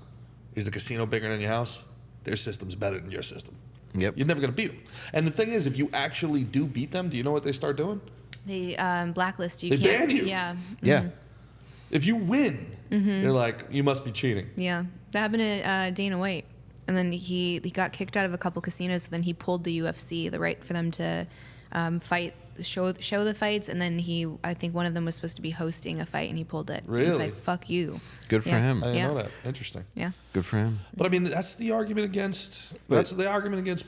Is the casino bigger than your house? Their system's better than your system. Yep. You're never going to beat them. And the thing is, if you actually do beat them, do you know what they start doing? They blacklist you. They ban you. Yeah. Yeah. If you win, they're like, you must be cheating. Yeah. That happened to Dana White. And then he got kicked out of a couple casinos. So then he pulled the UFC, the right for them to fight, show the fights. And then I think one of them was supposed to be hosting a fight, and he pulled it. Really? He's like, fuck you. Good for him. I didn't know that. Interesting. Yeah. Good for him. But I mean, that's the argument against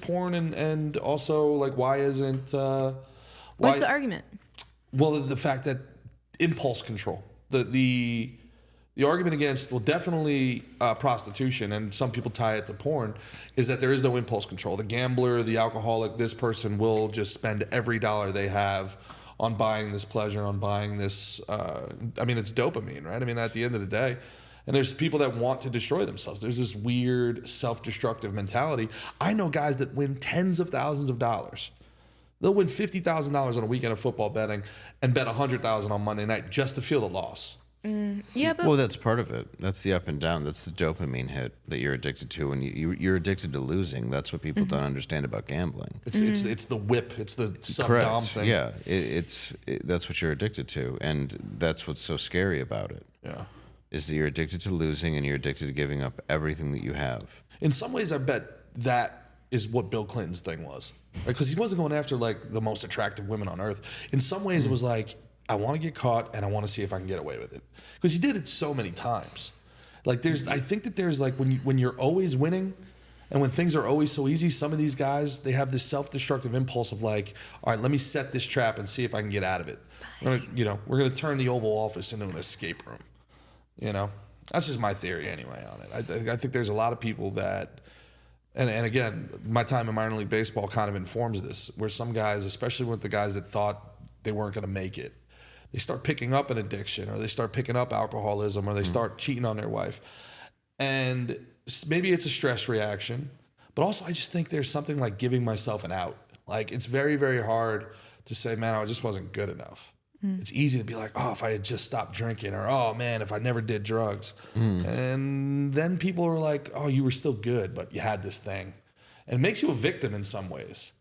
porn, and also like why isn't What's the argument? Well, the fact that impulse control, the argument against, well, definitely prostitution, and some people tie it to porn, is that there is no impulse control. The gambler, the alcoholic, this person will just spend every dollar they have on buying this pleasure, on buying this. It's dopamine, right? I mean, at the end of the day. And there's people that want to destroy themselves. There's this weird self-destructive mentality. I know guys that win tens of thousands of dollars. They'll win $50,000 on a weekend of football betting and bet $100,000 on Monday night just to feel the loss. Yeah, but well, that's part of it. That's the up and down. That's the dopamine hit that you're addicted to, and you're addicted to losing. That's what people don't understand about gambling. It's the whip. It's the sub-dom thing. Yeah, that's what you're addicted to, and that's what's so scary about it. Yeah, is that you're addicted to losing, and you're addicted to giving up everything that you have. In some ways, I bet that is what Bill Clinton's thing was, because he wasn't going after like the most attractive women on earth. In some ways, it was like, I want to get caught and I want to see if I can get away with it, because he did it so many times. Like I think that there's like when you're always winning, and when things are always so easy, some of these guys, they have this self-destructive impulse of like, all right, let me set this trap and see if I can get out of it. We're gonna turn the Oval Office into an escape room. That's just my theory anyway on it. I think there's a lot of people that. And again, my time in minor league baseball kind of informs this, where some guys, especially with the guys that thought they weren't going to make it, they start picking up an addiction, or they start picking up alcoholism, or they start cheating on their wife. And maybe it's a stress reaction, but also I just think there's something like giving myself an out. Like it's very, very hard to say, man, I just wasn't good enough. It's easy to be like, oh, if I had just stopped drinking, or oh man, if I never did drugs. And then people are like, oh, you were still good, but you had this thing. And it makes you a victim in some ways.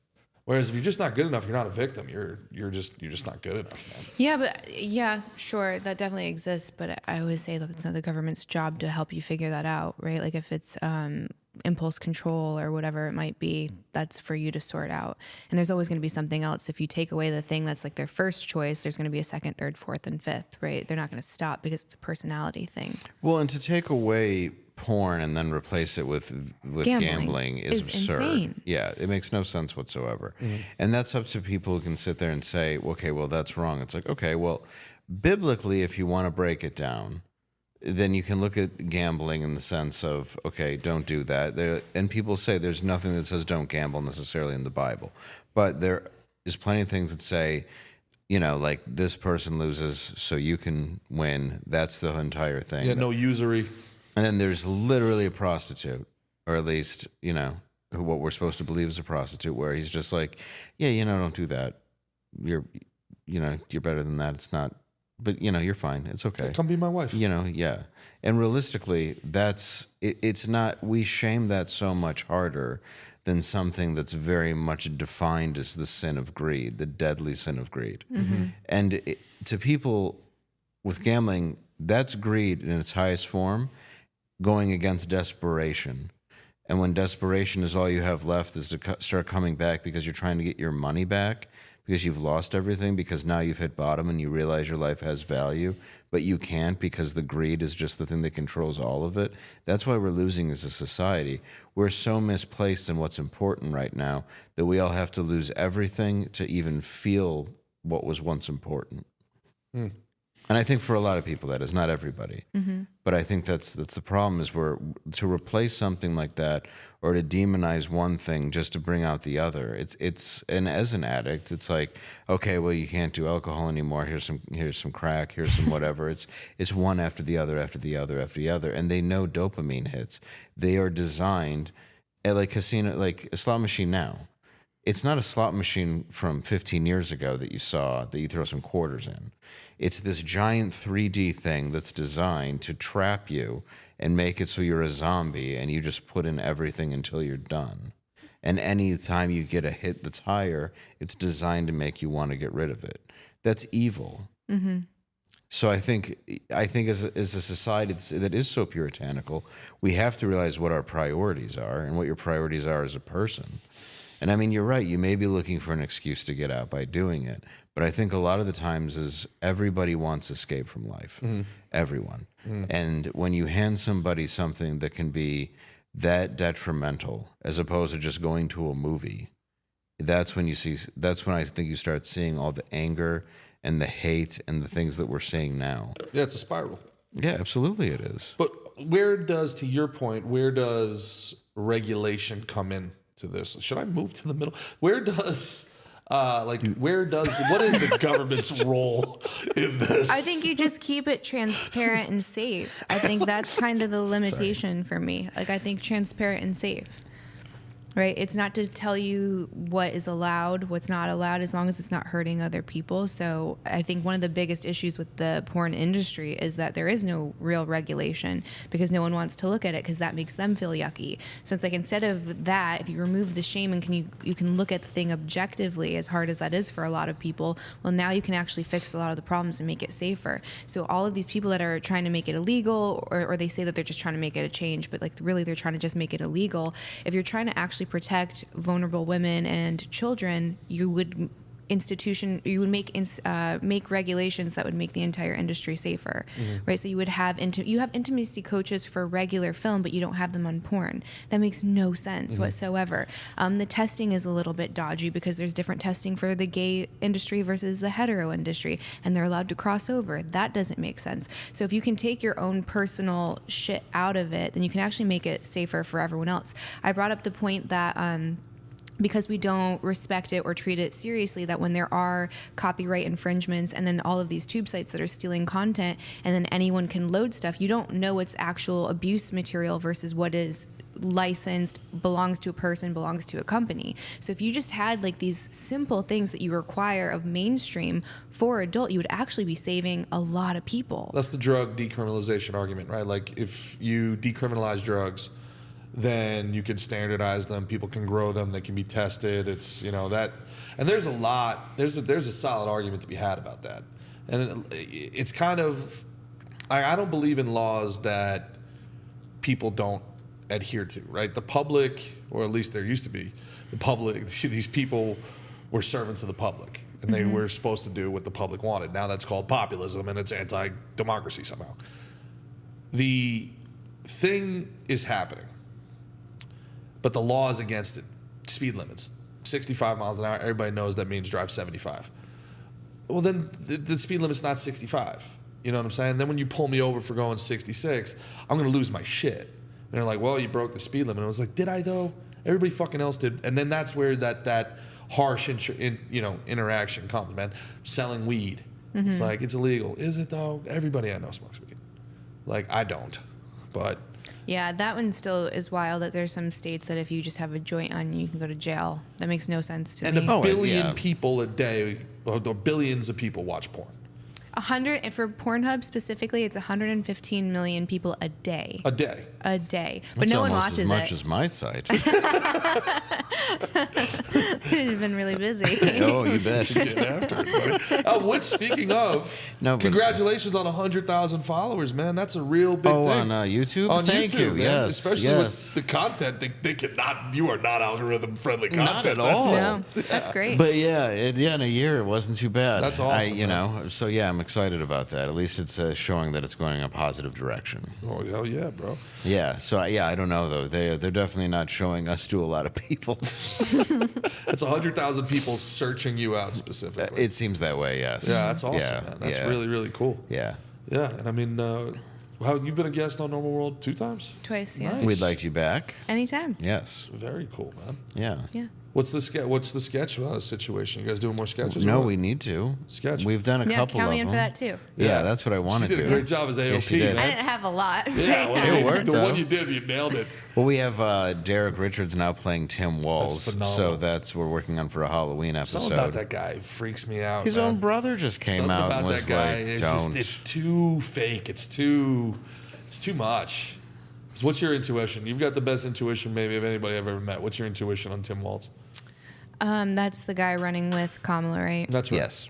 Whereas if you're just not good enough, you're not a victim. You're just not good enough, man. Yeah, sure, that definitely exists. But I always say that it's not the government's job to help you figure that out, right? Like if it's impulse control or whatever it might be, that's for you to sort out. And there's always going to be something else. If you take away the thing that's like their first choice, there's going to be a second, third, fourth, and fifth, right? They're not going to stop because it's a personality thing. Well, and to take away porn and then replace it with gambling is absurd. Insane. Yeah, it makes no sense whatsoever. And that's up to people who can sit there and say, okay, well, that's wrong. It's like, okay, well, biblically, if you want to break it down, then you can look at gambling in the sense of, okay, don't do that. And people say there's nothing that says don't gamble necessarily in the Bible. But there is plenty of things that say, like this person loses so you can win. That's the entire thing. Yeah, no usury. And then there's literally a prostitute, or at least, what we're supposed to believe is a prostitute, where he's just like, yeah, don't do that. You're better than that. It's not. But, you're fine. It's okay. Yeah, come be my wife. Yeah. And realistically, it's not, we shame that so much harder than something that's very much defined as the sin of greed, the deadly sin of greed. And to people with gambling, that's greed in its highest form, going against desperation. And when desperation is all you have left is to start coming back because you're trying to get your money back, because you've lost everything, because now you've hit bottom and you realize your life has value, but you can't because the greed is just the thing that controls all of it. That's why we're losing as a society. We're so misplaced in what's important right now that we all have to lose everything to even feel what was once important. And I think for a lot of people that is, not everybody. But I think that's the problem, is where to replace something like that or to demonize one thing just to bring out the other. And as an addict, it's like, okay, well, you can't do alcohol anymore. Here's some crack, here's some whatever. It's one after the other after the other after the other. And they know dopamine hits. They are designed like casino, like a slot machine now. It's not a slot machine from 15 years ago that you saw that you throw some quarters in. It's this giant 3D thing that's designed to trap you and make it so you're a zombie and you just put in everything until you're done. And any time you get a hit that's higher, it's designed to make you want to get rid of it. That's evil. So I think as a society that is so puritanical, we have to realize what our priorities are and what your priorities are as a person. And I mean, you're right. You may be looking for an excuse to get out by doing it. But I think a lot of the times is everybody wants escape from life. Everyone. And when you hand somebody something that can be that detrimental, as opposed to just going to a movie, that's when I think you start seeing all the anger and the hate and the things that we're seeing now. Yeah, it's a spiral. Yeah, absolutely it is. But to your point, where does regulation come in to this? Should I move to the middle? What is the government's role in this? I think you just keep it transparent and safe. I think that's kind of the limitation for me. Like, I think transparent and safe. Right? It's not to tell you what is allowed, what's not allowed, as long as it's not hurting other people. So I think one of the biggest issues with the porn industry is that there is no real regulation because no one wants to look at it because that makes them feel yucky. So it's like, instead of that, if you remove the shame and you can look at the thing objectively, as hard as that is for a lot of people, well, now you can actually fix a lot of the problems and make it safer. So all of these people that are trying to make it illegal, or they say that they're just trying to make it a change, but like really they're trying to just make it illegal. If you're trying to actually protect vulnerable women and children, you would make regulations that would make the entire industry safer, right? So you would have intimacy coaches for regular film, but you don't have them on porn. That makes no sense whatsoever. The testing is a little bit dodgy because there's different testing for the gay industry versus the hetero industry, and they're allowed to cross over. That doesn't make sense. So if you can take your own personal shit out of it, then you can actually make it safer for everyone else. I brought up the point that because we don't respect it or treat it seriously, that when there are copyright infringements and then all of these tube sites that are stealing content and then anyone can load stuff, you don't know what's actual abuse material versus what is licensed, belongs to a person, belongs to a company. So if you just had like these simple things that you require of mainstream for adult, you would actually be saving a lot of people. That's the drug decriminalization argument, right? Like, if you decriminalize drugs, then you can standardize them. People can grow them. They can be tested. It's, that, and there's a solid argument to be had about that. And it's kind of, I don't believe in laws that people don't adhere to, right? The public, or at least there used to be, the public, these people were servants of the public, and they were supposed to do what the public wanted. Now that's called populism, and it's anti-democracy somehow. The thing is happening, but the law is against it. Speed limits, 65 miles an hour. Everybody knows that means drive 75. Well, then the speed limit's not 65. You know what I'm saying? Then when you pull me over for going 66, I'm going to lose my shit. And they're like, well, you broke the speed limit. And I was like, did I though? Everybody fucking else did. And then that's where that harsh interaction comes, man. Selling weed. It's like, it's illegal. Is it though? Everybody I know smokes weed. Like, I don't. But yeah, that one still is wild, that there's some states that if you just have a joint on you, can go to jail. That makes no sense to me. And a billion people a day, or billions of people watch porn. 100, and for Pornhub specifically, it's 115 million people a day. A day. a day, but That's no one almost watches as much it. as my site. You've been really busy. Oh, you bet. Getting after it. Oh, which, speaking of, congratulations on 100,000 followers, man. That's a real big thing. Oh, on YouTube? On Thank YouTube, you. man. Yes. Especially with the content. They cannot, you are not algorithm-friendly content. Not at all. No, that's great. But yeah, in a year, it wasn't too bad. That's awesome. So yeah, I'm excited about that. At least it's showing that it's going in a positive direction. Oh, hell yeah, bro. Yeah. So yeah, I don't know though. They're definitely not showing us to a lot of people. That's 100,000 people searching you out specifically. It seems that way. Yes. Yeah, that's awesome, Yeah, man. That's yeah. really, really cool. Yeah. Yeah, and I mean, you've been a guest on Normal World 2 times? Twice, yeah. Nice. We'd like you back. Anytime. Yes. Very cool, man. Yeah. Yeah. What's the sketch situation? You guys doing more sketches? No, or what? we need to. Sketch. We've done a Yeah, couple count of me in them. for that too. Yeah, that's what I want She to did do. a great job as AOP, Yes, she did. I man. didn't have a lot. Yeah, well, It worked the out. one you did, you nailed it. Well, we have Derek Richards now playing Tim Walz, That's phenomenal. so that's we're working on for a Halloween episode. Something about that guy freaks me out. His man. own brother just came Something out about and was that guy. like, It's "Don't." it's too fake. It's too much. So what's your intuition? You've got the best intuition maybe of anybody I've ever met. What's your intuition on Tim Walz? That's the guy running with Kamala, right? That's right. Yes.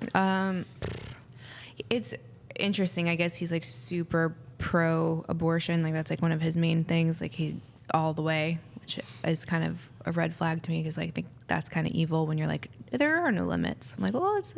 It's interesting. I guess he's like super pro-abortion. Like that's like one of his main things. Like he all the way, which is kind of a red flag to me because I think that's kind of evil when you're like, there are no limits. I'm like, well, it's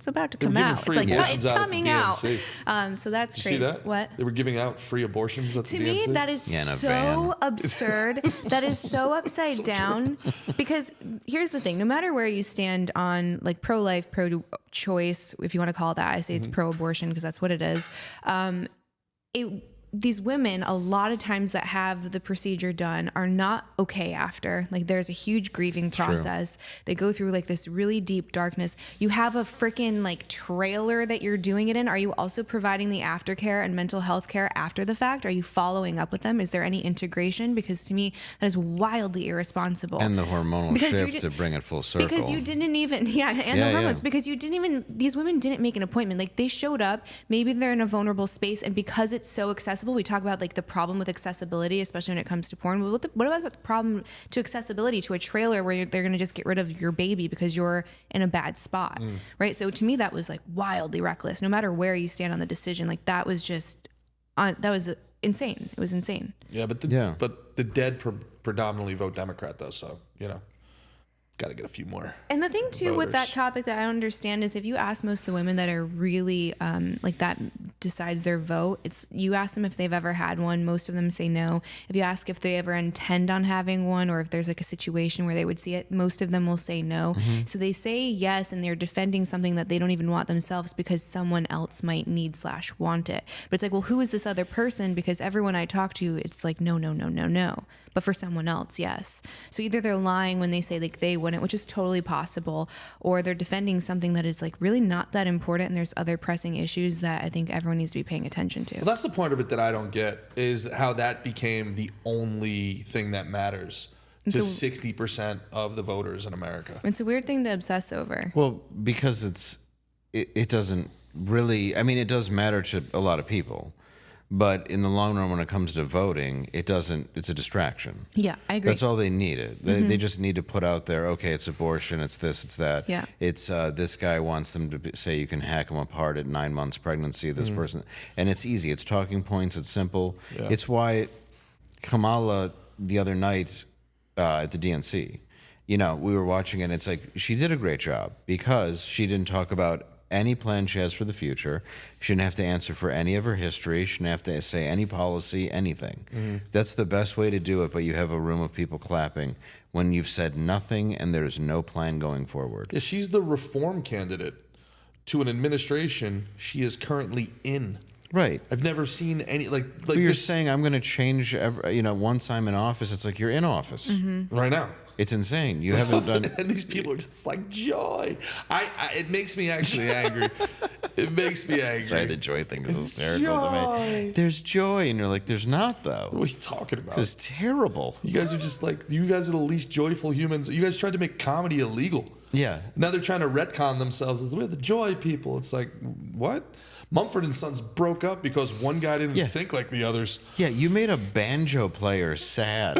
about to come giving out. It's free like, abortions it's out at the coming out. DNC. So that's You crazy. see that? What? They were giving out free abortions at To the me, DNC? that is Yeah, in a so van. absurd. That is so upside down. Because here's the thing: no matter where you stand on like pro-life, pro-choice, if you want to call it that, I say it's pro-abortion because that's what it is. These women, a lot of times that have the procedure done, are not okay after. Like there's a huge grieving process. They go through like this really deep darkness. You have a freaking like trailer that you're doing it in. Are you also providing the aftercare and mental health care after the fact? Are you following up with them? Is there any integration? Because to me, that is wildly irresponsible. And the hormonal Because you shift did- to bring it full circle. Because you didn't even, the hormones, because you didn't even, these women didn't make an appointment. Like they showed up, maybe they're in a vulnerable space, and because it's so accessible, we talk about like the problem with accessibility, especially when it comes to porn. What about the problem to accessibility to a trailer where they're going to just get rid of your baby because you're in a bad spot, right? So to me, that was like wildly reckless, no matter where you stand on the decision. Like that was just, that was insane. It was insane. Yeah, but the dead predominantly vote Democrat though, so got to get a few more. And the thing too with that voters. topic that I don't understand is if you ask most of the women that are really like that decides their vote, it's you ask them if they've ever had one. Most of them say no. If you ask if they ever intend on having one or if there's like a situation where they would see it, most of them will say no. So they say yes and they're defending something that they don't even want themselves because someone else might need / want it. But it's like, well, who is this other person? Because everyone I talk to, it's like no. But for someone else, yes. So either they're lying when they say like they wouldn't, which is totally possible, or they're defending something that is like really not that important and there's other pressing issues that I think everyone needs to be paying attention to. Well, that's the point of it that I don't get is how that became the only thing that matters to 60% of the voters in America. It's a weird thing to obsess over. Well, because it doesn't really, I mean, it does matter to a lot of people. But in the long run, when it comes to voting, it's a distraction. Yeah, I agree. That's all they needed. They just need to put out there, okay, it's abortion, it's this, it's that. Yeah. It's this guy wants them to say you can hack them apart at 9 months pregnancy, this person. And it's easy. It's talking points. It's simple. Yeah. It's why Kamala the other night at the DNC, we were watching it, and it's like she did a great job because she didn't talk about any plan she has for the future. She didn't have to answer for any of her history. She didn't have to say any policy, anything. That's the best way to do it, but you have a room of people clapping when you've said nothing and there's no plan going forward. Yeah, she's the reform candidate to an administration she is currently in. Right. I've never seen any like But you're this saying I'm going to change, once I'm in office. It's like you're in office. right now. It's insane. You haven't done... And these people are just like joy. It makes me actually angry. It makes me angry. Sorry, the joy thing is It's hysterical to me. joy. There's joy, and you're like, there's not, though. What are you talking about? It's terrible. You guys are just like, you guys are the least joyful humans. You guys tried to make comedy illegal. Yeah. Now they're trying to retcon themselves as we're the joy people. It's like, what? Mumford and Sons broke up because one guy didn't think like the others. Yeah, you made a banjo player sad.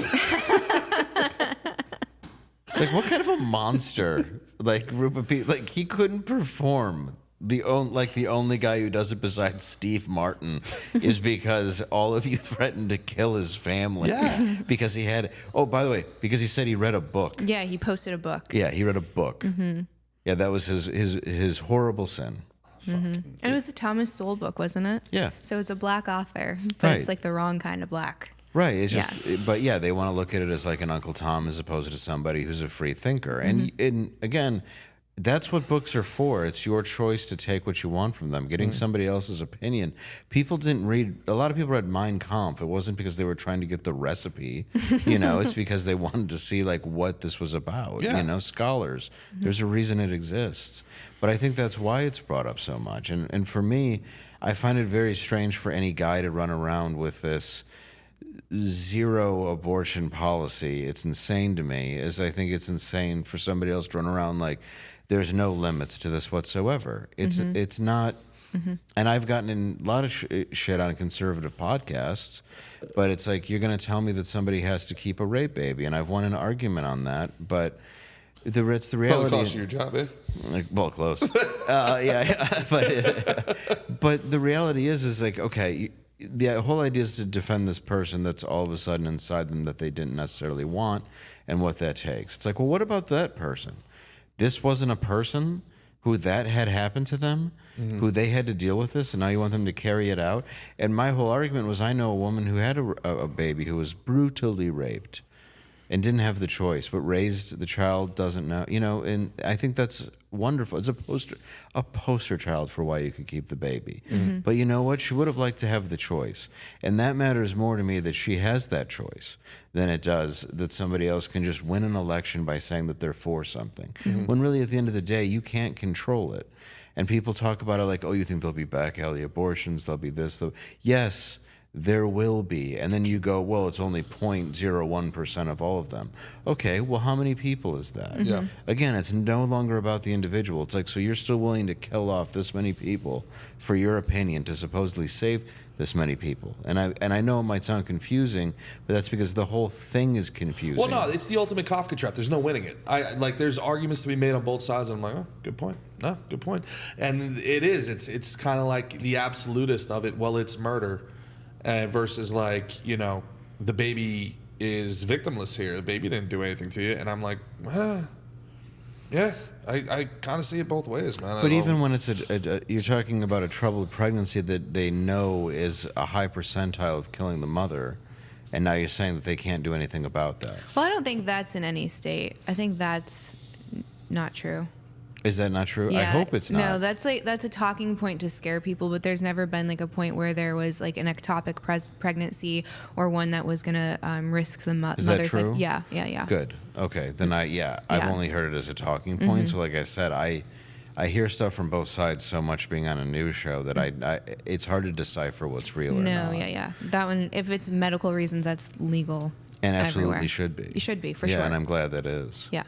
Like, what kind of a monster? Like, group of people. Like, he couldn't perform. The only guy who does it besides Steve Martin is because all of you threatened to kill his family. Yeah. Because he had. Oh, by the way, because he said he read a book. Yeah, he posted a book. Yeah, he read a book. Mm-hmm. Yeah, that was his horrible sin. Mm-hmm. And it was a Thomas Sowell book, wasn't it? Yeah. So it's a black author, but Right. it's like the wrong kind of black. Right. It's just, but yeah, they want to look at it as like an Uncle Tom as opposed to somebody who's a free thinker. And, and again, that's what books are for. It's your choice to take what you want from them. Getting somebody else's opinion. People didn't read. A lot of people read Mein Kampf. It wasn't because they were trying to get the recipe. You know, it's because they wanted to see like what this was about. Yeah. You know, scholars. There's a reason it exists. But I think that's why it's brought up so much. And for me, I find it very strange for any guy to run around with this zero abortion policy. It's insane to me, as I think it's insane for somebody else to run around like there's no limits to this whatsoever. It's not. And I've gotten in a lot of shit on conservative podcasts, but it's like, you're going to tell me that somebody has to keep a rape baby, and I've won an argument on that, but it's the reality. Probably cost you your job, eh? Like, well, close. But the reality is like, okay, the whole idea is to defend this person that's all of a sudden inside them that they didn't necessarily want, and what that takes. It's like, well, what about that person? This wasn't a person who that had happened to them, who they had to deal with this, and now you want them to carry it out? And my whole argument was, I know a woman who had a baby who was brutally raped and didn't have the choice, but raised the child, doesn't know, you know, and I think that's wonderful. It's a poster child for why you could keep the baby. But you know what? She would have liked to have the choice. And that matters more to me, that she has that choice, than it does that somebody else can just win an election by saying that they're for something. When really, at the end of the day, you can't control it. And people talk about it like, oh, you think there'll be back alley abortions, there'll be this. Yes, there will be. And then you go, well, it's only 0.01% of all of them. Okay, well, how many people is that? Yeah. Again, it's no longer about the individual. It's like, so you're still willing to kill off this many people for your opinion to supposedly save this many people. And I know it might sound confusing, but that's because the whole thing is confusing. Well, no, it's the ultimate Kafka trap. There's no winning it. There's arguments to be made on both sides, and I'm like, oh, good point. No, good point. And it is. It's kind of like the absolutist of it. Well, it's murder. Versus like, you know, the baby is victimless here. The baby didn't do anything to you. And I'm like, yeah, I kind of see it both ways, man. But even when it's you're talking about a troubled pregnancy that they know is a high percentile of killing the mother, and now you're saying that they can't do anything about that. Well, I don't think that's in any state. I think that's not true. Is that not true? Yeah. I hope it's not. No, that's a talking point to scare people, but there's never been like a point where there was like an ectopic pregnancy or one that was going to risk the mother's life. Is that true? Yeah. Good. Okay. Then I've only heard it as a talking point. So like I said, I hear stuff from both sides so much being on a news show that it's hard to decipher what's real or not. No, yeah. That one, if it's medical reasons, that's legal. And absolutely everywhere. should be. You should be, for yeah, sure. and I'm glad that is. Yeah.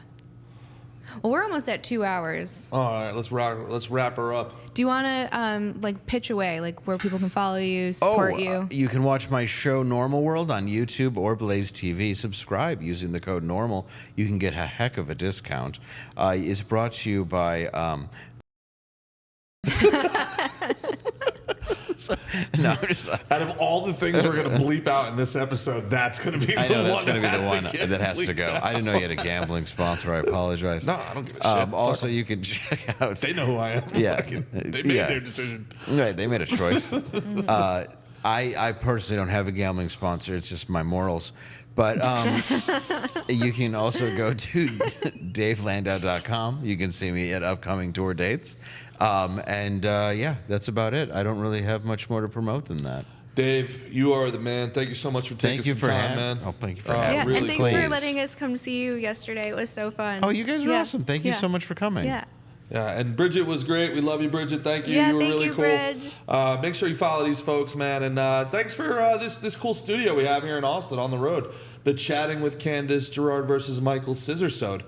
Well, we're almost at 2 hours. All right, let's wrap her up. Do you want to like pitch away, like where people can follow you, support you? You can watch my show Normal World on YouTube or Blaze TV. Subscribe using the code NORMAL. You can get a heck of a discount. It's brought to you by. No, I'm just. Out of all the things we're going to bleep out in this episode, that's going to be the one. I know that's going to be the one get that has to bleeped go. out. I didn't know you had a gambling sponsor. I apologize. No, I don't give a shit. Also, you can check out. They know who I am. Yeah. They made their decision. Right, they made a choice. I personally don't have a gambling sponsor. It's just my morals. But you can also go to davelandau.com. You can see me at upcoming tour dates. Yeah, that's about it. I don't really have much more to promote than that. Dave, you are the man. Thank you so much for taking some time, man. Oh, thank you for having Yeah, me. and thanks for Please. letting us come see you yesterday. It was so fun. Oh, you guys are awesome. Thank you so much for coming. Yeah. Yeah, and Bridget was great. We love you, Bridget. Thank you. Yeah, you were thank really you, cool. Bridge. Make sure you follow these folks, man. And thanks for this cool studio we have here in Austin on the road. The Chatting with Candace, Gerard versus Michael Scissorsode.